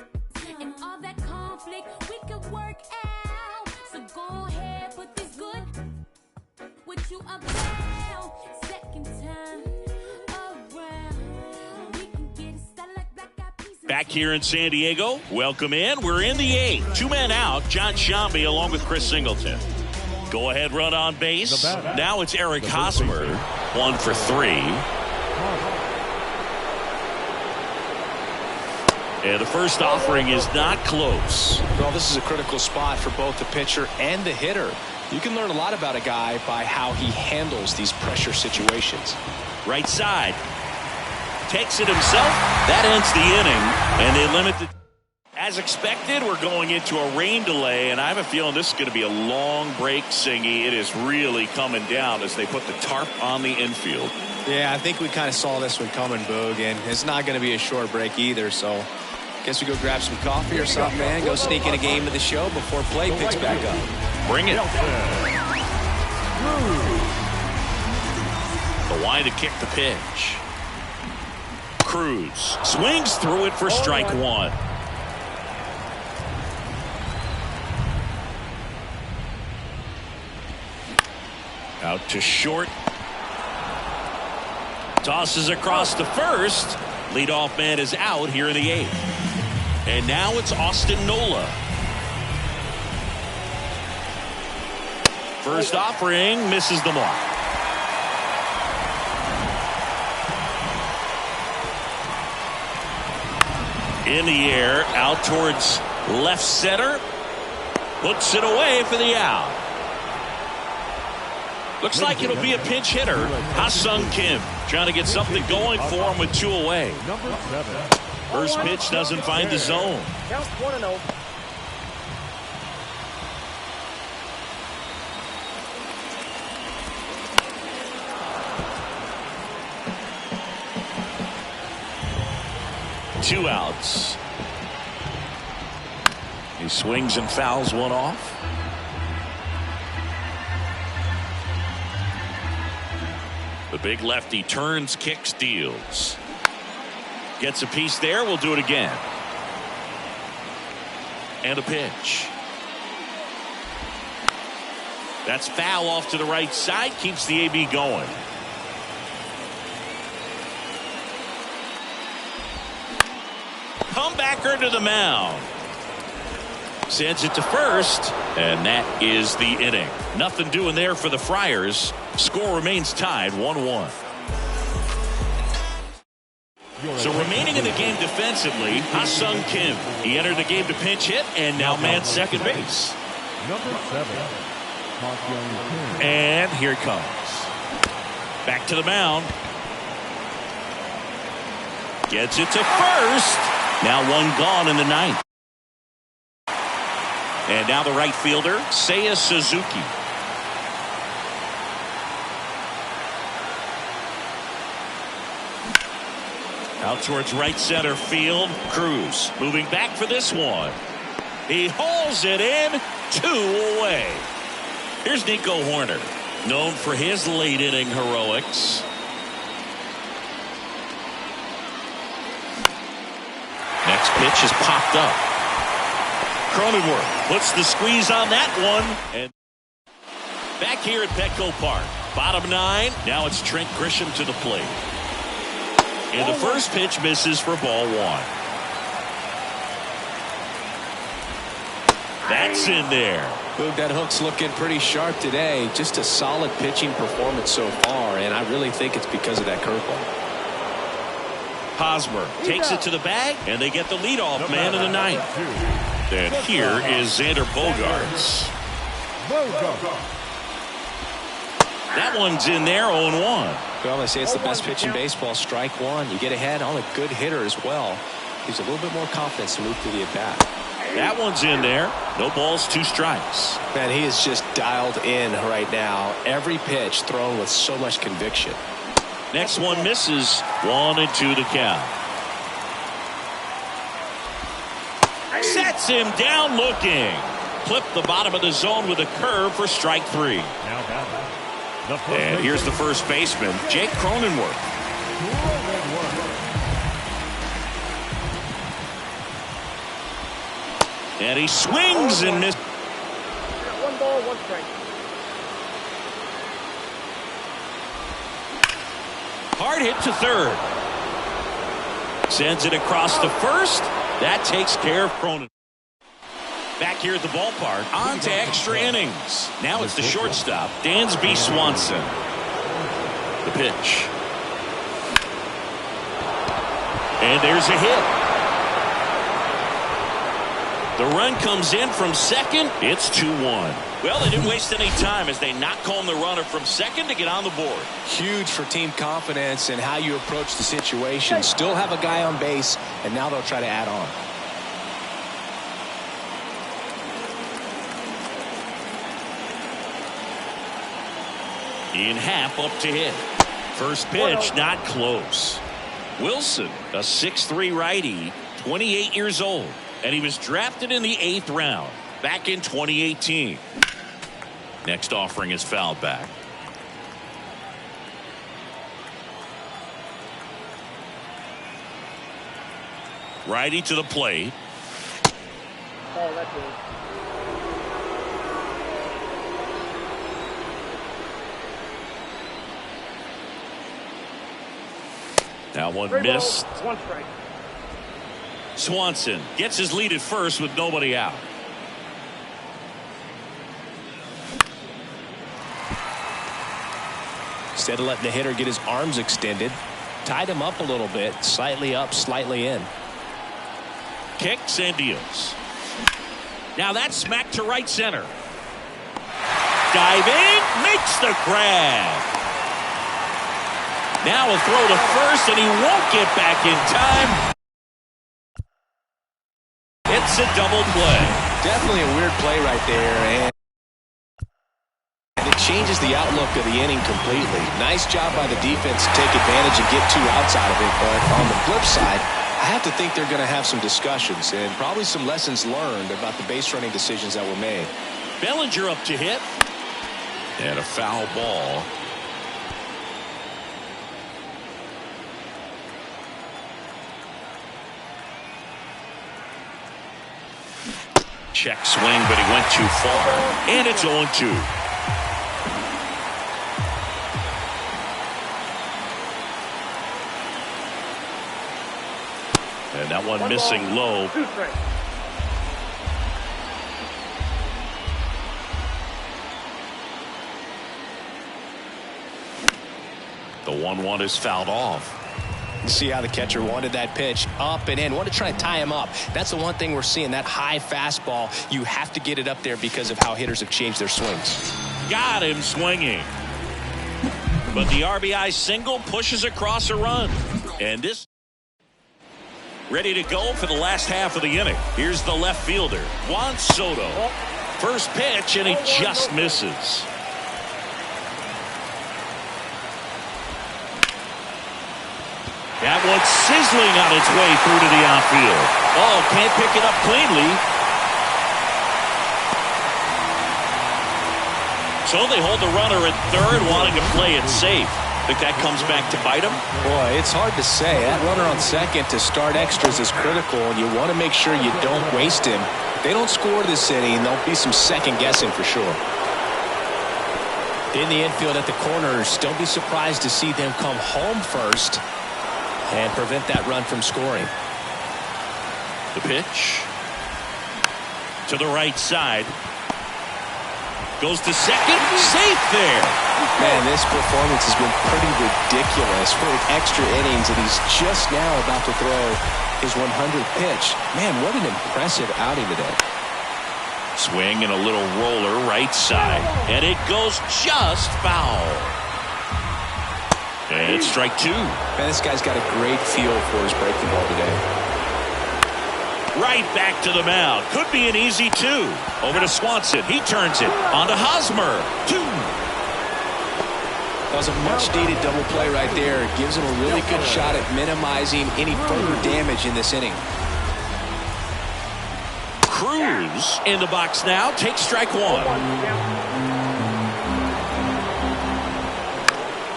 Speaker 9: and all that conflict we could work out. So go ahead, put this good with you about. Second time around, we can get it started like black eyed peas.
Speaker 1: Back here in San Diego, welcome in. We're in the 8th. 2 men out. John Sciambi along with Chris Singleton. Go ahead, run on base. Now it's Eric Hosmer. 1 for 3. And the first offering is not close.
Speaker 2: Well, this is a critical spot for both the pitcher and the hitter. You can learn a lot about a guy by how he handles these pressure situations.
Speaker 1: Right side. Takes it himself. That ends the inning, and they limit the... As expected, we're going into a rain delay, and I have a feeling this is going to be a long break, Singy. It is really coming down as they put the tarp on the infield.
Speaker 2: Yeah, I think we kind of saw this one coming, Boog, and it's not going to be a short break either, so guess we go grab some coffee or something, man. Go sneak in a game of the show before play picks back up.
Speaker 1: Bring it. The wind to kick the pitch. Cruz swings through it for strike 1. Out to short. Tosses across to first. Leadoff man is out here in the 8th. And now it's Austin Nola. First offering misses the mark. In the air, out towards left center. Puts it away for the out. Looks like it'll be a pinch hitter. Ha-Sung Kim trying to get something going for him with 2 away. First pitch doesn't find the zone.
Speaker 5: Count 1-0.
Speaker 1: Two outs. He swings and fouls one off. The big lefty turns, kicks, deals. Gets a piece there. We'll do it again. And a pitch. That's foul off to the right side. Keeps the AB going. Comebacker to the mound. Sends it to first. And that is the inning. Nothing doing there for the Friars. Score remains tied 1-1. So remaining in the game defensively, Ha-Sung Kim. He entered the game to pinch hit and now man second base.
Speaker 4: Number 7.
Speaker 1: And here it comes. Back to the mound. Gets it to first. Now one gone in the ninth. And now the right fielder, Seiya Suzuki. Out towards right center field. Cruz moving back for this one. He hauls it in. 2 away. Here's Nico Horner, known for his late inning heroics. Next pitch is popped up. Cronenworth puts the squeeze on that one. And back here at Petco Park, bottom 9. Now it's Trent Grisham to the plate. And the first pitch misses for ball 1. That's in there.
Speaker 2: Boog, that hook's looking pretty sharp today. Just a solid pitching performance so far, and I really think it's because of that curveball.
Speaker 1: Hosmer takes it to the bag, and they get the leadoff man in the ninth. And here is Xander Bogaerts. That one's in there, 0-1.
Speaker 2: Well, I say it's the best pitch in baseball. Strike one. You get ahead on a good hitter as well. Gives a little bit more confidence to move through the at-bat.
Speaker 1: That one's in there. No balls, 2 strikes.
Speaker 2: Man, he is just dialed in right now. Every pitch thrown with so much conviction.
Speaker 1: Next one misses. 1-2 the count. Sets him down looking. Clip the bottom of the zone with a curve for strike 3. And here's the first baseman, Jake Cronenworth. And he swings and misses.
Speaker 5: 1 ball, 1 strike.
Speaker 1: Hard hit to third. Sends it across to first. That takes care of Cronin. Back here at the ballpark, on to extra innings. Now it's the shortstop, Dansby Swanson. The pitch. And there's a hit. The run comes in from second. It's 2-1. Well, they didn't waste any time as they knock home the runner from second to get on the board.
Speaker 2: Huge for team confidence and how you approach the situation. Still have a guy on base, and now they'll try to add on.
Speaker 1: Ian Happ up to hit. First pitch, not close. Wilson, a 6'3" righty, 28 years old. And he was drafted in the 8th round back in 2018. Next offering is fouled back. Righty to the plate.
Speaker 5: Oh, that's it.
Speaker 1: Now one
Speaker 5: 3
Speaker 1: missed.
Speaker 5: balls, 1 strike.
Speaker 1: Swanson gets his lead at first with nobody out.
Speaker 2: Instead of letting the hitter get his arms extended, tied him up a little bit, slightly up, slightly in.
Speaker 1: Kicks and deals. Now that's smacked to right center. Diving, makes the grab. Now a throw to first, and he won't get back in time. It's a double play.
Speaker 2: Definitely a weird play right there, and it changes the outlook of the inning completely. Nice job by the defense to take advantage and get 2 outs out of it, but on the flip side, I have to think they're going to have some discussions and probably some lessons learned about the base running decisions that were made.
Speaker 1: Bellinger up to hit. And a foul ball. Check swing, but he went too far. And it's 0-2. And that one missing low.
Speaker 5: 2 strikes.
Speaker 1: The 1-1 is fouled off.
Speaker 2: See how the catcher wanted that pitch up and in. Wanted to try to tie him up. That's the one thing we're seeing. That high fastball, you have to get it up there because of how hitters have changed their swings.
Speaker 1: Got him swinging. But the RBI single pushes across a run. And this ready to go for the last half of the inning. Here's the left fielder, Juan Soto. First pitch, and he just misses. That one's sizzling on its way through to the outfield. Oh, can't pick it up cleanly. So they hold the runner at third, wanting to play it safe. Think that comes back to bite him?
Speaker 2: Boy, it's hard to say. That runner on second to start extras is critical, and you want to make sure you don't waste him. If they don't score this inning, there'll be some second guessing for sure. In the infield at the corners, don't be surprised to see them come home first and prevent that run from scoring.
Speaker 1: The pitch to the right side. Goes to second. Safe there.
Speaker 2: Man, this performance has been pretty ridiculous for extra innings, and he's just now about to throw his 100th pitch. Man, what an impressive outing today.
Speaker 1: Swing and a little roller right side. And it goes just foul. And it's strike 2.
Speaker 2: Man, this guy's got a great feel for his breaking ball today.
Speaker 1: Right back to the mound. Could be an easy 2. Over to Swanson. He turns it on to Hosmer. 2.
Speaker 2: That was a much-needed double play right there. It gives him a really good shot at minimizing any further damage in this inning.
Speaker 1: Cruz in the box now. Takes strike 1.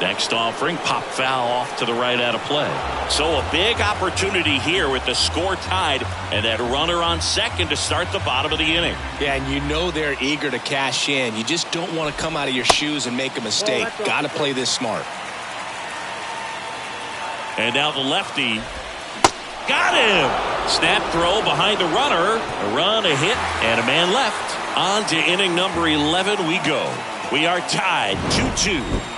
Speaker 1: Next offering, pop foul off to the right out of play. So a big opportunity here with the score tied and that runner on second to start the bottom of the inning.
Speaker 2: Yeah, and you know they're eager to cash in. You just don't want to come out of your shoes and make a mistake. Got to play this smart.
Speaker 1: And now the lefty. Got him! Snap throw behind the runner. A run, a hit, and a man left. On to inning number 11 we go. We are tied 2-2.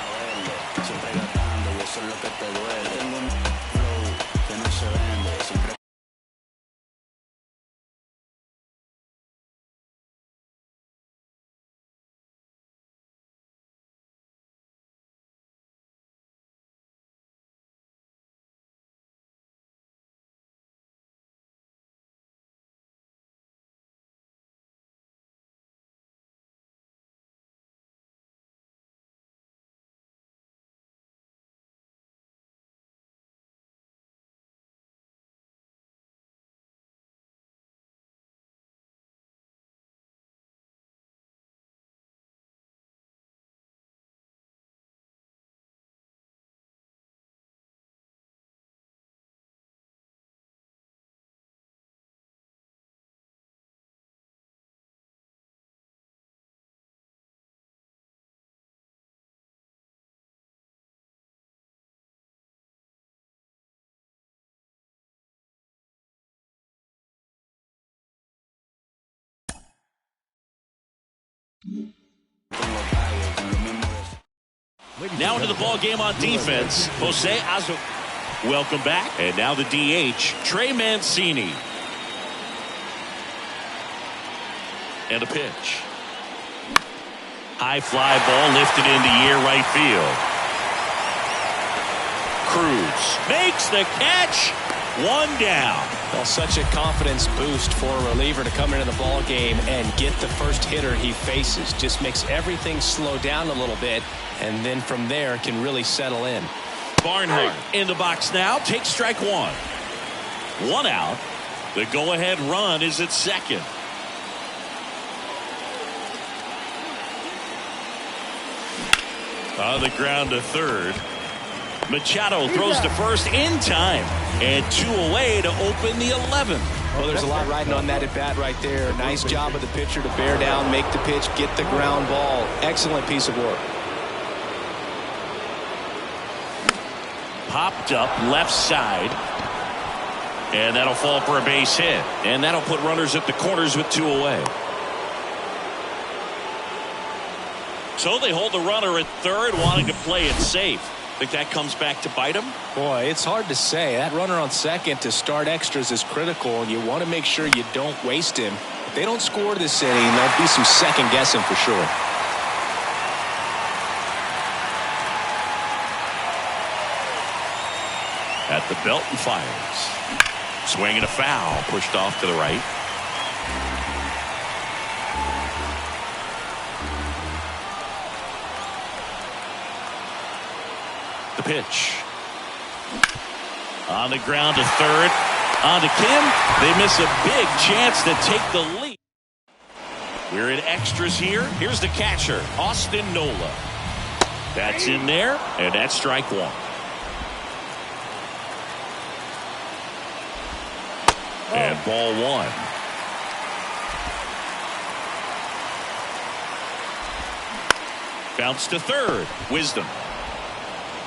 Speaker 1: Now into the ball game on defense, Jose Azo. Welcome back. And now the DH, Trey Mancini. And a pitch. High fly ball lifted into near right field. Cruz makes the catch. 1 down.
Speaker 2: Well, such a confidence boost for a reliever to come into the ball game and get the first hitter he faces. Just makes everything slow down a little bit, and then from there can really settle in.
Speaker 1: Barnhart in the box now. Takes strike 1. 1 out. The go-ahead run is at second. On the ground to third. Machado throws to first in time. And 2 away to open the 11th.
Speaker 2: Well, there's a lot riding on that at bat right there. Nice job of the pitcher to bear down, make the pitch, get the ground ball. Excellent piece of work.
Speaker 1: Popped up left side. And that'll fall for a base hit. And that'll put runners at the corners with 2 away. So they hold the runner at third, wanting to play it safe. Think that comes back to bite him?
Speaker 2: Boy, it's hard to say. That runner on second to start extras is critical, and you want to make sure you don't waste him. If they don't score this inning, there'll be some second guessing for sure.
Speaker 1: At the belt and fires. Swing and a foul, pushed off to the right. The pitch. On the ground to third. On to Kim. They miss a big chance to take the lead. We're in extras here. Here's the catcher, Austin Nola. That's in there, and that's strike 1. And ball 1. Bounce to third. Wisdom.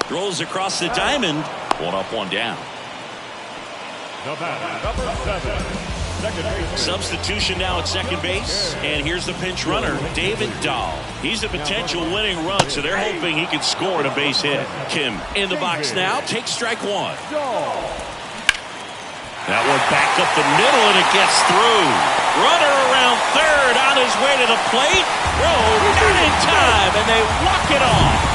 Speaker 1: Throws across the diamond. 1 up, 1 down.
Speaker 4: Number 7. Second base.
Speaker 1: Substitution now at second base. And here's the pinch runner, David Dahl. He's a potential winning run, so they're hoping he can score a base hit. Kim in the box now. Takes strike 1. That one back up the middle, and it gets through. Runner around third on his way to the plate. Rowe not in time, and they walk it off.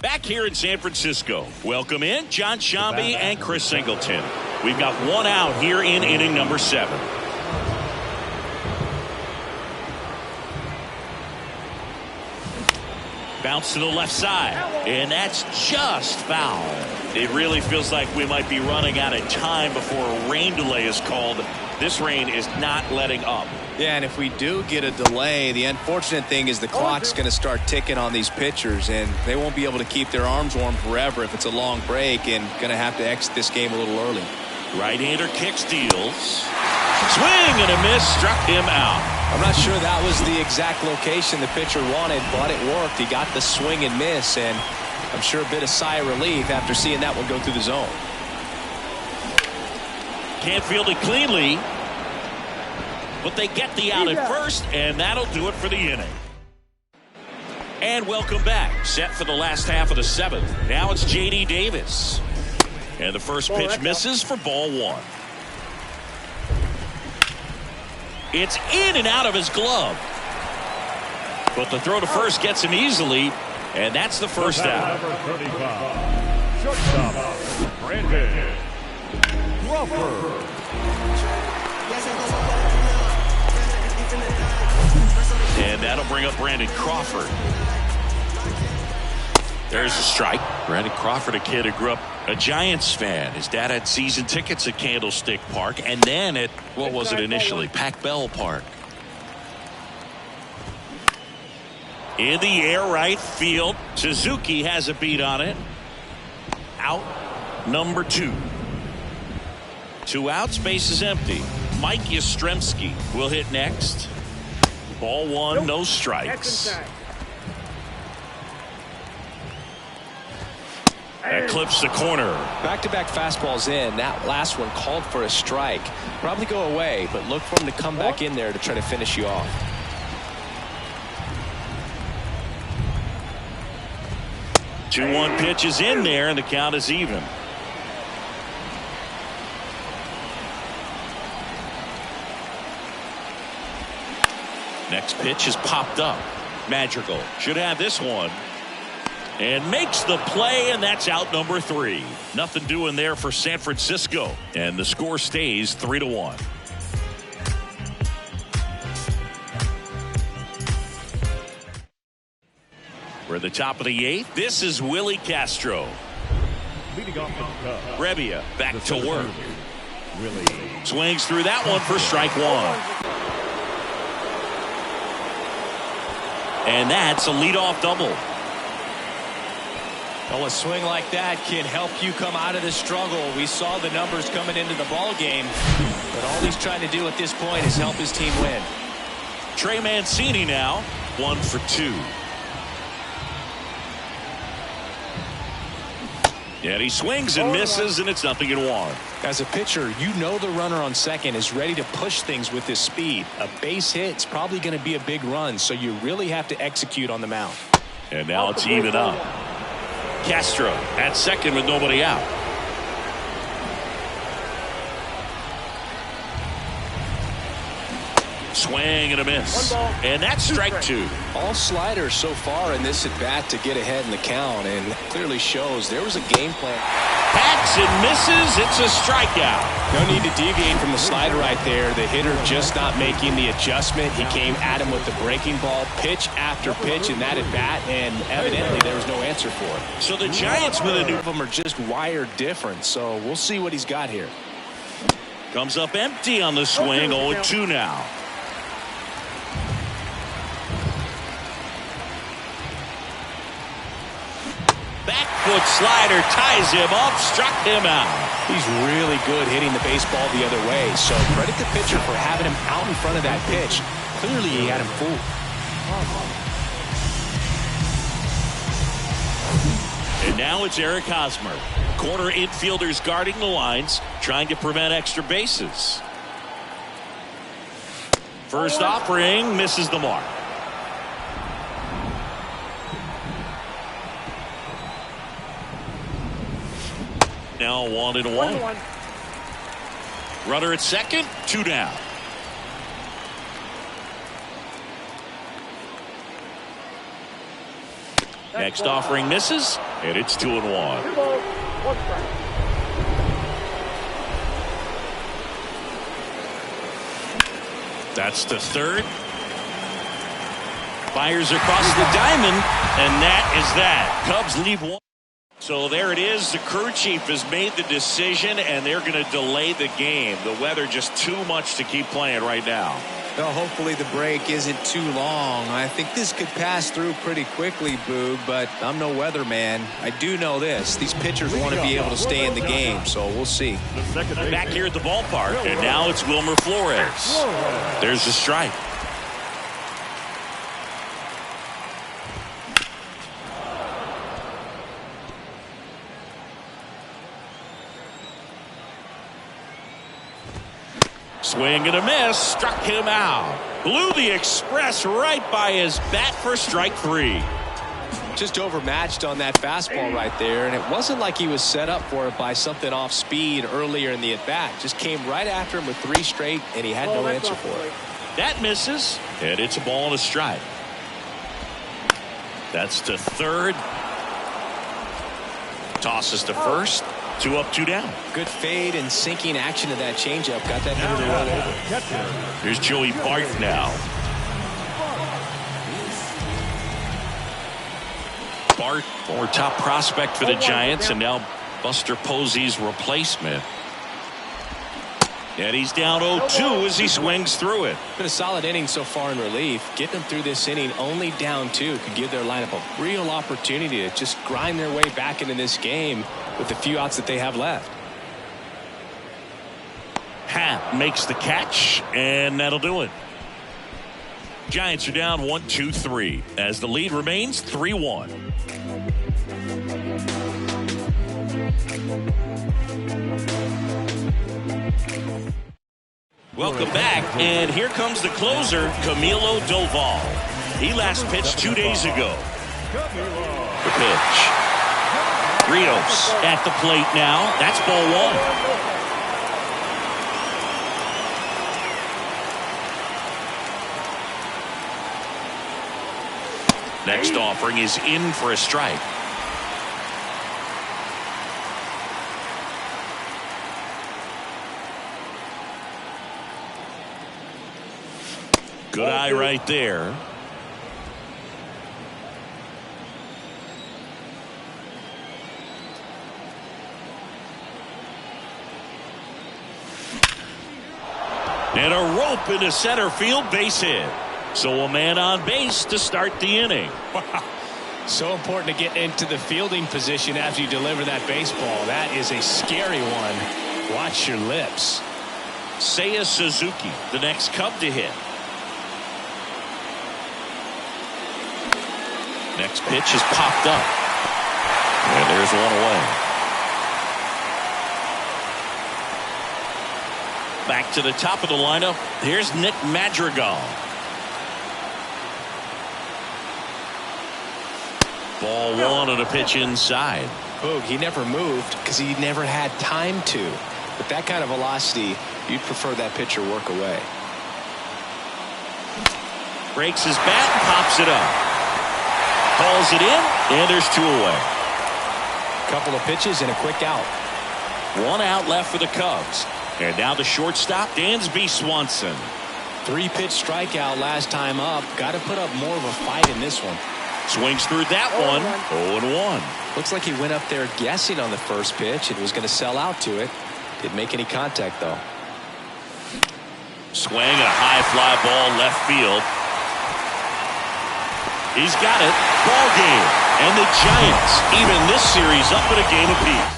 Speaker 1: Back here in San Francisco, welcome in John Shambi and Chris Singleton. We've got 1 out here in inning number 7. Bounce to the left side, and that's just foul. It really feels like we might be running out of time before a rain delay is called. This rain is not letting up.
Speaker 2: Yeah, and if we do get a delay, the unfortunate thing is the clock's going to start ticking on these pitchers, and they won't be able to keep their arms warm forever if it's a long break, and going to have to exit this game a little early.
Speaker 1: Right-hander kick steals. Swing and a miss, struck him out.
Speaker 2: I'm not sure that was the exact location the pitcher wanted, but it worked. He got the swing and miss, and I'm sure a bit of sigh of relief after seeing that one go through the zone.
Speaker 1: Can't field it cleanly. But they get the out at first, and that'll do it for the inning. And welcome back. Set for the last half of the 7th. Now it's J.D. Davis. And the first pitch misses for ball 1. It's in and out of his glove. But the throw to first gets him easily, and that's the first out.
Speaker 4: Shortstop, Brandon Crawford.
Speaker 1: And that'll bring up Brandon Crawford. There's a strike. Brandon Crawford, a kid who grew up a Giants fan. His dad had season tickets at Candlestick Park, and then at, what was it initially, Pac Bell Park. In the air, right field. Suzuki has a beat on it. Out number 2. 2 outs, base is empty. Mike Yastrzemski will hit next. Ball 1, no strikes. That clips the corner.
Speaker 2: Back-to-back fastballs in. That last one called for a strike. Probably go away, but look for him to come back in there to try to finish you off.
Speaker 1: Two 2-1 pitch is in there, and the count is even. Next pitch is popped up. Madrigal should have this one. And makes the play, and that's out number 3. Nothing doing there for San Francisco. And the score stays 3-1. We're at the top of the 8th. This is Willie Castro.
Speaker 4: Leading off the Cubs,
Speaker 1: Rebbia back to work.
Speaker 4: Willie
Speaker 1: Swings through that one for strike 1. And that's a leadoff double.
Speaker 2: Well, a swing like that can help you come out of the struggle. We saw the numbers coming into the ball game, but all he's trying to do at this point is help his team win.
Speaker 1: Trey Mancini now 1 for 2. And he swings and misses, and it's 0-1.
Speaker 2: As a pitcher, you know the runner on second is ready to push things with his speed. A base hit's probably going to be a big run, so you really have to execute on the mound.
Speaker 1: And now it's even up. Castro at second with nobody out. Swing and a miss. And that's strike 2.
Speaker 2: All sliders so far in this at bat to get ahead in the count, and clearly shows there was a game plan.
Speaker 1: Hacks and misses. It's a strikeout.
Speaker 2: No need to deviate from the slider right there. The hitter just not making the adjustment. He came at him with the breaking ball, pitch after pitch in that at bat, and evidently there was no answer for it.
Speaker 1: So the Giants with a new
Speaker 2: of them are just wired different. So we'll see what he's got here.
Speaker 1: Comes up empty on the swing. 0-2 now. Back foot slider ties him up, struck him out.
Speaker 2: He's really good hitting the baseball the other way, so credit the pitcher for having him out in front of that pitch. Clearly he had him fooled.
Speaker 1: And now it's Eric Hosmer. Corner infielders guarding the lines, trying to prevent extra bases. First offering misses the mark. Now 1-1. Runner at second, 2 down. Next offering misses, and it's 2-1.
Speaker 5: 2 balls, 1 strike.
Speaker 1: That's the third. Fires across the diamond, and that is that. Cubs leave 1. So there it is. The crew chief has made the decision, and they're going to delay the game. The weather just too much to keep playing right now.
Speaker 10: Well, hopefully the break isn't too long. I think this could pass through pretty quickly, Boog, but I'm no weatherman. I do know this. These pitchers want to be able to stay in the game, so we'll see.
Speaker 1: Back here at the ballpark, and now it's Wilmer Flores. There's the strike. Swing and a miss, struck him out. Blew the express right by his bat for strike 3.
Speaker 2: Just overmatched on that fastball right there, and it wasn't like he was set up for it by something off speed earlier in the at-bat. Just came right after him with 3 straight, and he had no answer for it.
Speaker 1: That misses, and it's a ball and a strike. That's to third. Tosses to first. 2 up, 2 down.
Speaker 2: Good fade and sinking action of that changeup. Got that hitter to roll over.
Speaker 1: Here's Joey Bart now. Bart, former top prospect for the Giants, and now Buster Posey's replacement. And he's down 0-2 as he swings through it.
Speaker 2: Been a solid inning so far in relief. Getting them through this inning only down 2 could give their lineup a real opportunity to just grind their way back into this game with the few outs that they have left.
Speaker 1: Happ makes the catch, and that'll do it. Giants are down 1-2-3 as the lead remains 3-1. Welcome back, and here comes the closer, Camilo Doval. He last pitched 2 days ago. The pitch. Rios at the plate now. That's ball 1. Next offering is in for a strike. Good eye right there. And a rope into center field, base hit. So a man on base to start the inning.
Speaker 2: So important to get into the fielding position after you deliver that baseball. That is a scary one. Watch your lips.
Speaker 1: Seiya Suzuki, the next Cub to hit. Next pitch is popped up. And there's one away. Back to the top of the lineup. Here's Nick Madrigal. Ball 1 on a pitch inside.
Speaker 2: Boog, he never moved because he never had time to. With that kind of velocity, you'd prefer that pitcher work away.
Speaker 1: Breaks his bat and pops it up. Calls it in, and there's 2 away.
Speaker 2: Couple of pitches and a quick out.
Speaker 1: 1 out left for the Cubs. And now the shortstop, Dansby Swanson.
Speaker 2: 3-pitch strikeout last time up. Got to put up more of a fight in this one.
Speaker 1: Swings through that one. 0-1.
Speaker 2: Looks like he went up there guessing on the first pitch and was going to sell out to it. Didn't make any contact, though.
Speaker 1: Swing and a high fly ball left field. He's got it. Ball game. And the Giants even this series up at a game apiece.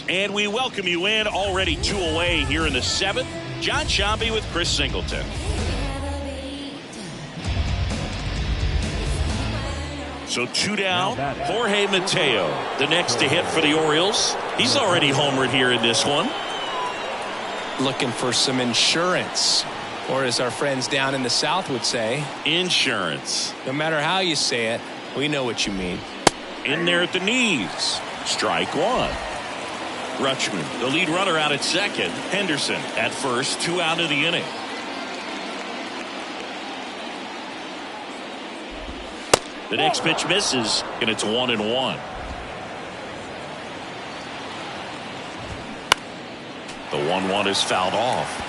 Speaker 1: And we welcome you in. Already 2 away here in the 7th. John Sciambi with Chris Singleton. So 2 down. Jorge Mateo, the next to hit for the Orioles. He's already homered here in this one.
Speaker 2: Looking for some insurance. Or as our friends down in the South would say,
Speaker 1: insurance.
Speaker 2: No matter how you say it, we know what you mean.
Speaker 1: In there at the knees. Strike 1. Rutschman, the lead runner, out at second. Henderson at first, 2 out of the inning. The next pitch misses, and it's 1-1. 1-1 is fouled off.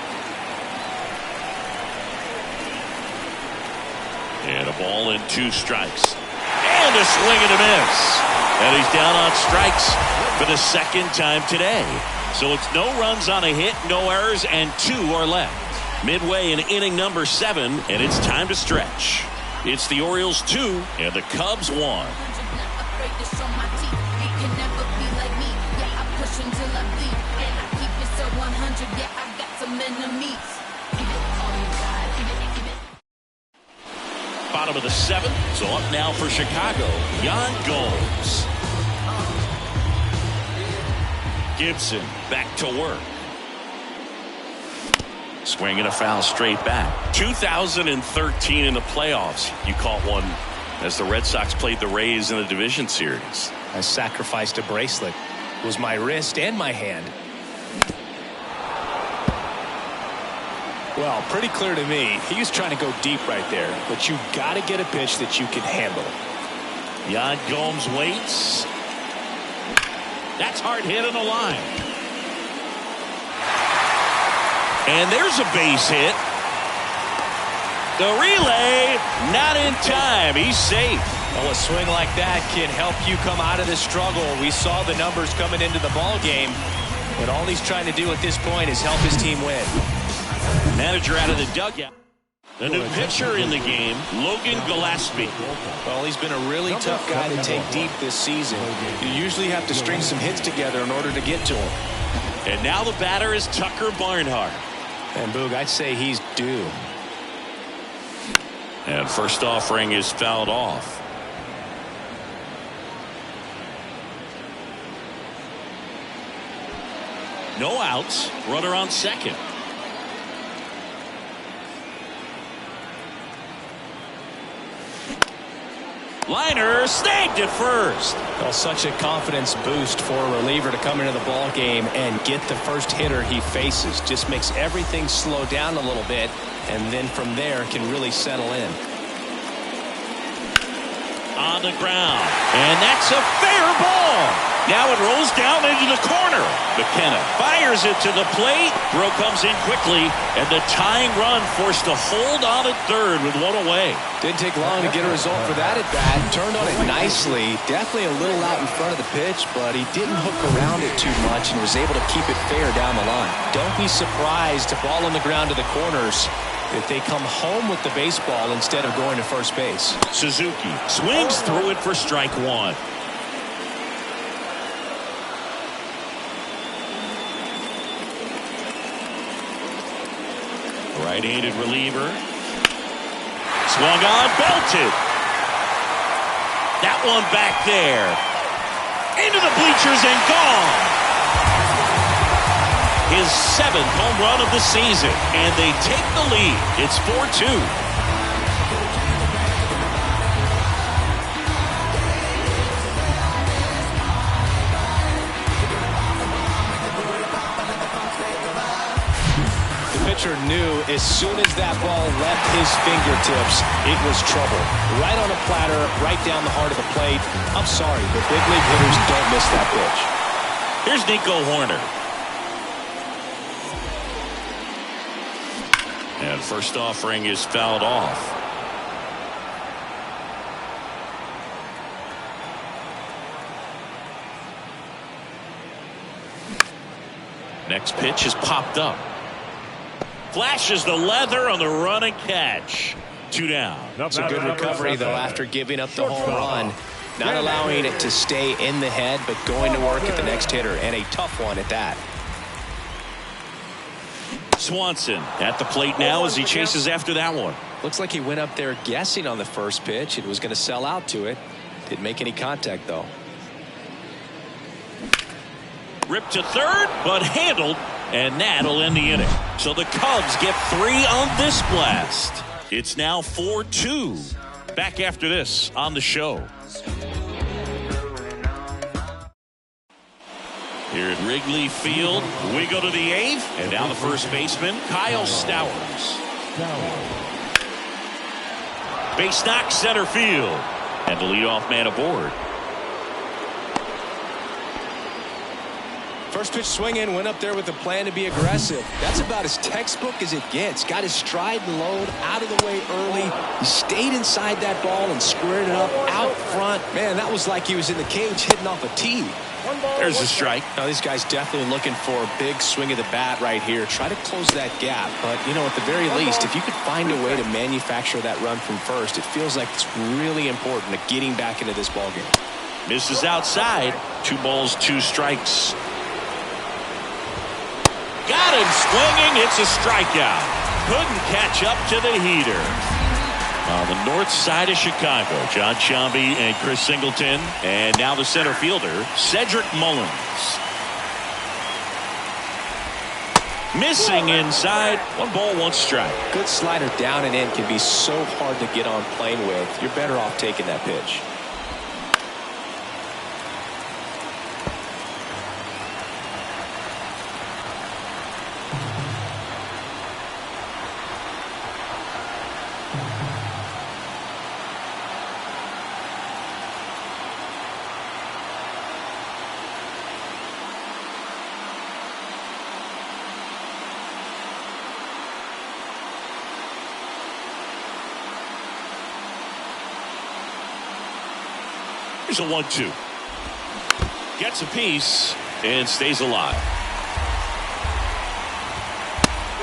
Speaker 1: And a ball and 2 strikes. And a swing and a miss. And he's down on strikes for the second time today. So it's no runs on a hit, no errors, and 2 are left. Midway in inning number 7, and it's time to stretch. It's the Orioles 2 and the Cubs 1. Bottom of the 7th, so up now for Chicago, Yan Gomes. Gibson back to work. Swing and a foul straight back. 2013 in the playoffs. You caught one as the Red Sox played the Rays in the division series.
Speaker 2: I sacrificed a bracelet. It was my wrist and my hand. Well, pretty clear to me. He was trying to go deep right there, but you got to get a pitch that you can handle.
Speaker 1: Yan Gomes waits. That's hard hit on the line. And there's a base hit. The relay not in time. He's safe.
Speaker 2: Well, a swing like that can help you come out of the struggle. We saw the numbers coming into the ball game, but all he's trying to do at this point is help his team win.
Speaker 1: Manager out of the dugout. The new pitcher in the game, Logan Gillespie.
Speaker 2: Well, he's been a really tough guy to take deep this season. You usually have to string some hits together in order to get to him.
Speaker 1: And now the batter is Tucker Barnhart.
Speaker 2: And Boog, I'd say he's due.
Speaker 1: And first offering is fouled off. No outs. Runner on second. Liner snagged at first.
Speaker 2: Well, such a confidence boost for a reliever to come into the ball game and get the first hitter he faces. Just makes everything slow down a little bit, and then from there can really settle in.
Speaker 1: On the ground, and that's a fair ball. Now it rolls down into the corner. McKenna fires it to the plate. Throw comes in quickly, and the tying run forced to hold on at third with 1 away.
Speaker 2: Didn't take long to get a result for that at bat. Turned on it nicely. Definitely a little out in front of the pitch, but he didn't hook around it too much and was able to keep it fair down the line. Don't be surprised to ball on the ground to the corners if they come home with the baseball instead of going to first base.
Speaker 1: Suzuki swings through it for strike 1. Right-handed reliever. Swung on, belted. That one back there. Into the bleachers and gone. His 7th home run of the season. And they take the lead. It's 4-2.
Speaker 2: Pitcher knew as soon as that ball left his fingertips, it was trouble. Right on a platter, right down the heart of the plate. I'm sorry, but big league hitters don't miss that pitch.
Speaker 1: Here's Nico Horner. And first offering is fouled off. Next pitch is popped up. Flashes the leather on the run and catch. 2 down.
Speaker 2: It's a good recovery, though, after giving up the home run. Not allowing it to stay in the head, but going to work at the next hitter, and a tough one at that.
Speaker 1: Swanson at the plate now as he chases after that one.
Speaker 2: Looks like he went up there guessing on the first pitch. It was going to sell out to it. Didn't make any contact, though.
Speaker 1: Ripped to third, but handled. And that'll end the inning. So the Cubs get 3 on this blast. It's now 4-2. Back after this on the show. Here at Wrigley Field, we go to the 8th. And now the first baseman, Kyle Stowers. Base knock center field. And the leadoff man aboard.
Speaker 2: First pitch swinging, went up there with a plan to be aggressive. That's about as textbook as it gets. Got his stride and load out of the way early. He stayed inside that ball and squared it up out front. Man, that was like he was in the cage hitting off a tee.
Speaker 1: There's a strike.
Speaker 2: Now, these guys definitely looking for a big swing of the bat right here. Try to close that gap. But, you know, at the very least, if you could find a way to manufacture that run from first, it feels like it's really important to getting back into this ballgame.
Speaker 1: Misses outside. 2 balls, 2 strikes. Got him swinging. It's a strikeout. Couldn't catch up to the heater. On the north side of Chicago, John Sciambi and Chris Singleton. And now the center fielder, Cedric Mullins. Missing inside. 1 ball, 1 strike.
Speaker 2: Good slider down and in can be so hard to get on plane with. You're better off taking that pitch.
Speaker 1: Here's a 1-2. Gets a piece and stays alive.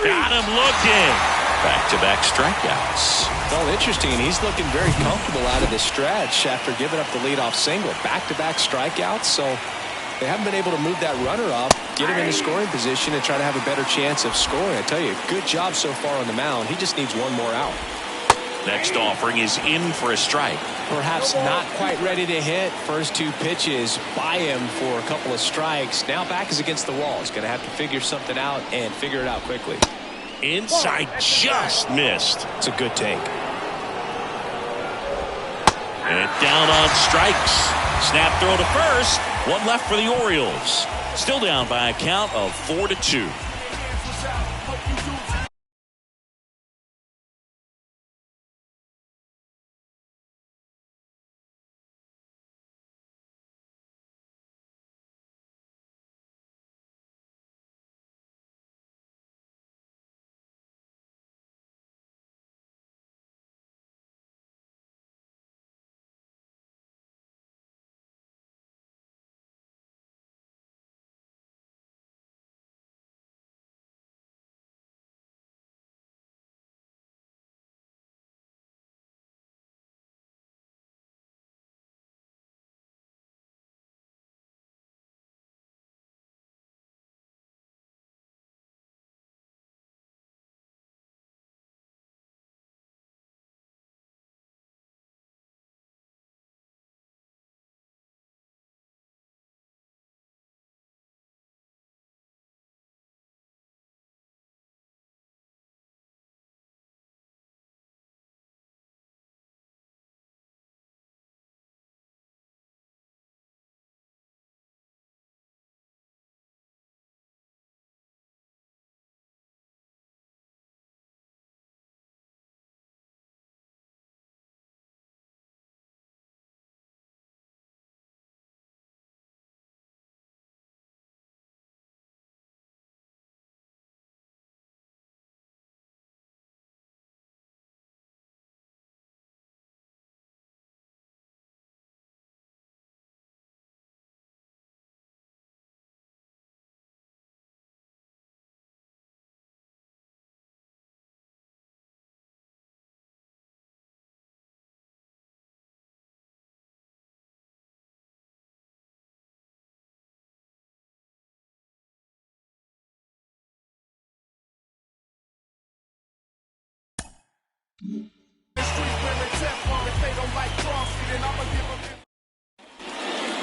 Speaker 1: Got him looking. Back-to-back strikeouts.
Speaker 2: Well, interesting. He's looking very comfortable out of this stretch after giving up the leadoff single. Back-to-back strikeouts, so they haven't been able to move that runner up, get him into scoring position, and try to have a better chance of scoring. I tell you, good job so far on the mound. He just needs 1 more out.
Speaker 1: Next offering is in for a strike.
Speaker 2: Perhaps not quite ready to hit. First 2 pitches by him for a couple of strikes. Now back is against the wall. He's going to have to figure something out and figure it out quickly.
Speaker 1: Inside, just missed.
Speaker 2: It's a good take.
Speaker 1: And down on strikes. Snap throw to first. 1 left for the Orioles. Still down by a count of 4-2.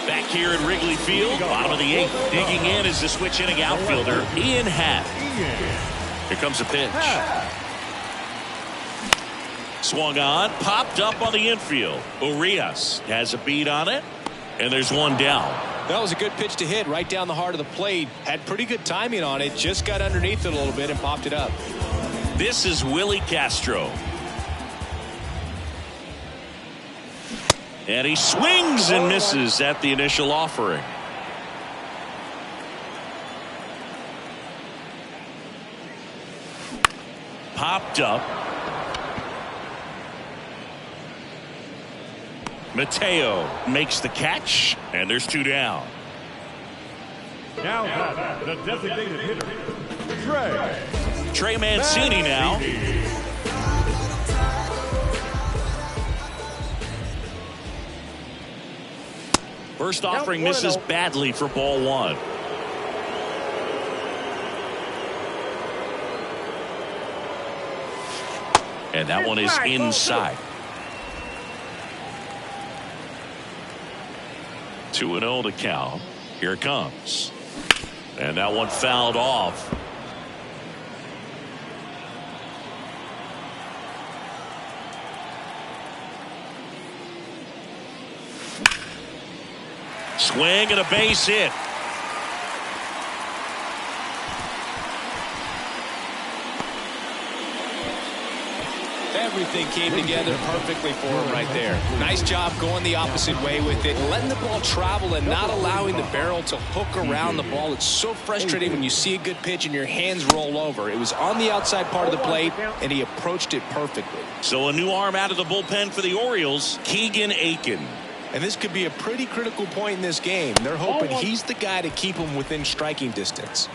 Speaker 1: Back here at Wrigley Field, bottom of the 8th, digging in is the switch hitting outfielder, Ian Happ. Here comes a pitch. Swung on, popped up on the infield. Urias has a beat on it, and there's 1 down.
Speaker 2: That was a good pitch to hit right down the heart of the plate. Had pretty good timing on it, just got underneath it a little bit and popped it up.
Speaker 1: This is Willie Castro. And he swings and misses at the initial offering. picked up. Mateo makes the catch, and there's 2 down.
Speaker 4: Now that's the designated hitter,
Speaker 1: Trey Mancini now. First offering misses badly for ball 1. And that one is inside. 2-0 to count. Here it comes. And that one fouled off. Swing and a base hit.
Speaker 2: Everything came together perfectly for him right there. Nice job going the opposite way with it, letting the ball travel and not allowing the barrel to hook around the ball. It's so frustrating when you see a good pitch and your hands roll over. It was on the outside part of the plate, and he approached it perfectly.
Speaker 1: So a new arm out of the bullpen for the Orioles, Keegan Aiken.
Speaker 2: And this could be a pretty critical point in this game. They're hoping he's the guy to keep them within striking distance.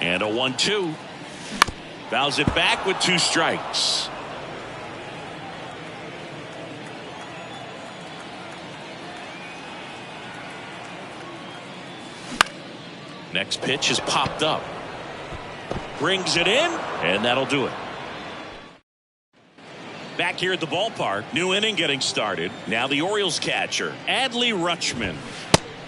Speaker 1: And a 1-2. Fouls it back with 2 strikes. Next pitch is popped up. Brings it in, and that'll do it. Back here at the ballpark, new inning getting started. Now the Orioles catcher, Adley Rutschman.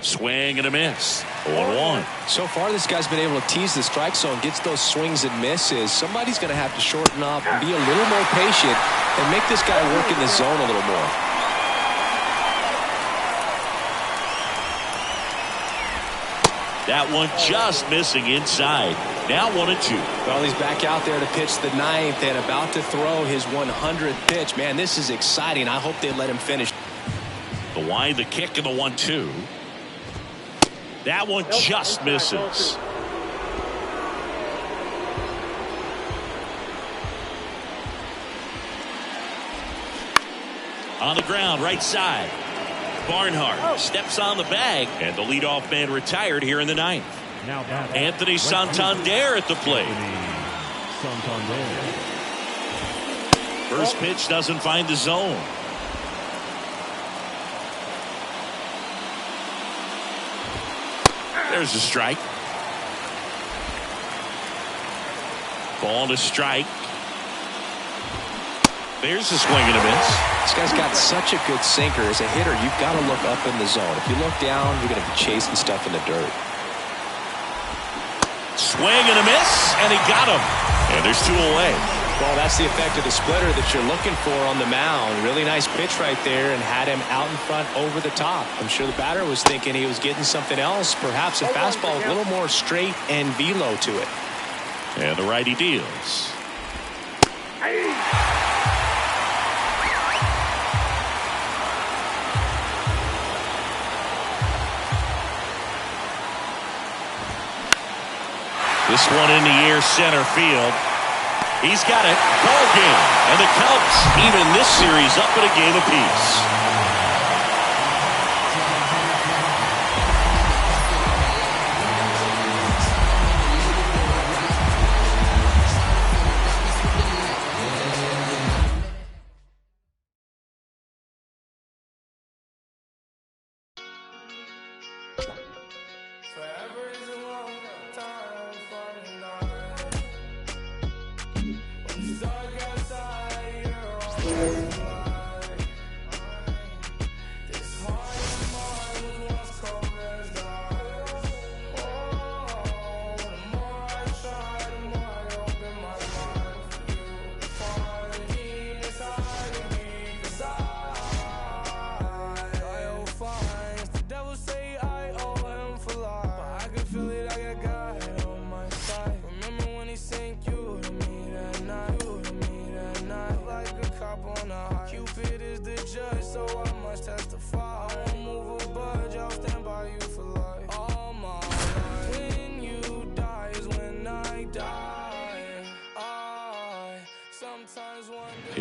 Speaker 1: Swing and a miss. 1-1.
Speaker 2: So far, this guy's been able to tease the strike zone, gets those swings and misses. Somebody's going to have to shorten up and be a little more patient and make this guy work in the zone a little more.
Speaker 1: That one just missing inside. Now 1-2.
Speaker 2: Well, he's back out there to pitch the 9th and about to throw his 100th pitch. Man, this is exciting. I hope they let him finish.
Speaker 1: The wind, the kick, and the 1-2. That one just misses. On the ground, right side. Barnhart steps on the bag, and the leadoff man retired here in the 9th.
Speaker 4: Now
Speaker 1: Anthony Santander at the plate. First pitch doesn't find the zone. There's a strike. Ball to strike. There's a swing and a miss.
Speaker 2: This guy's got such a good sinker. As a hitter, you've got to look up in the zone. If you look down, you're going to be chasing stuff in the dirt.
Speaker 1: Swing and a miss, and he got him. And there's 2 away.
Speaker 2: Well, that's the effect of the splitter that you're looking for on the mound. Really nice pitch right there and had him out in front over the top. I'm sure the batter was thinking he was getting something else, perhaps a fastball with a little more straight and velo to it.
Speaker 1: And the righty deals. This one in the air, center field. He's got it. Ball game. And the Cubs even this series up at a game apiece.
Speaker 3: judge, so I must testify.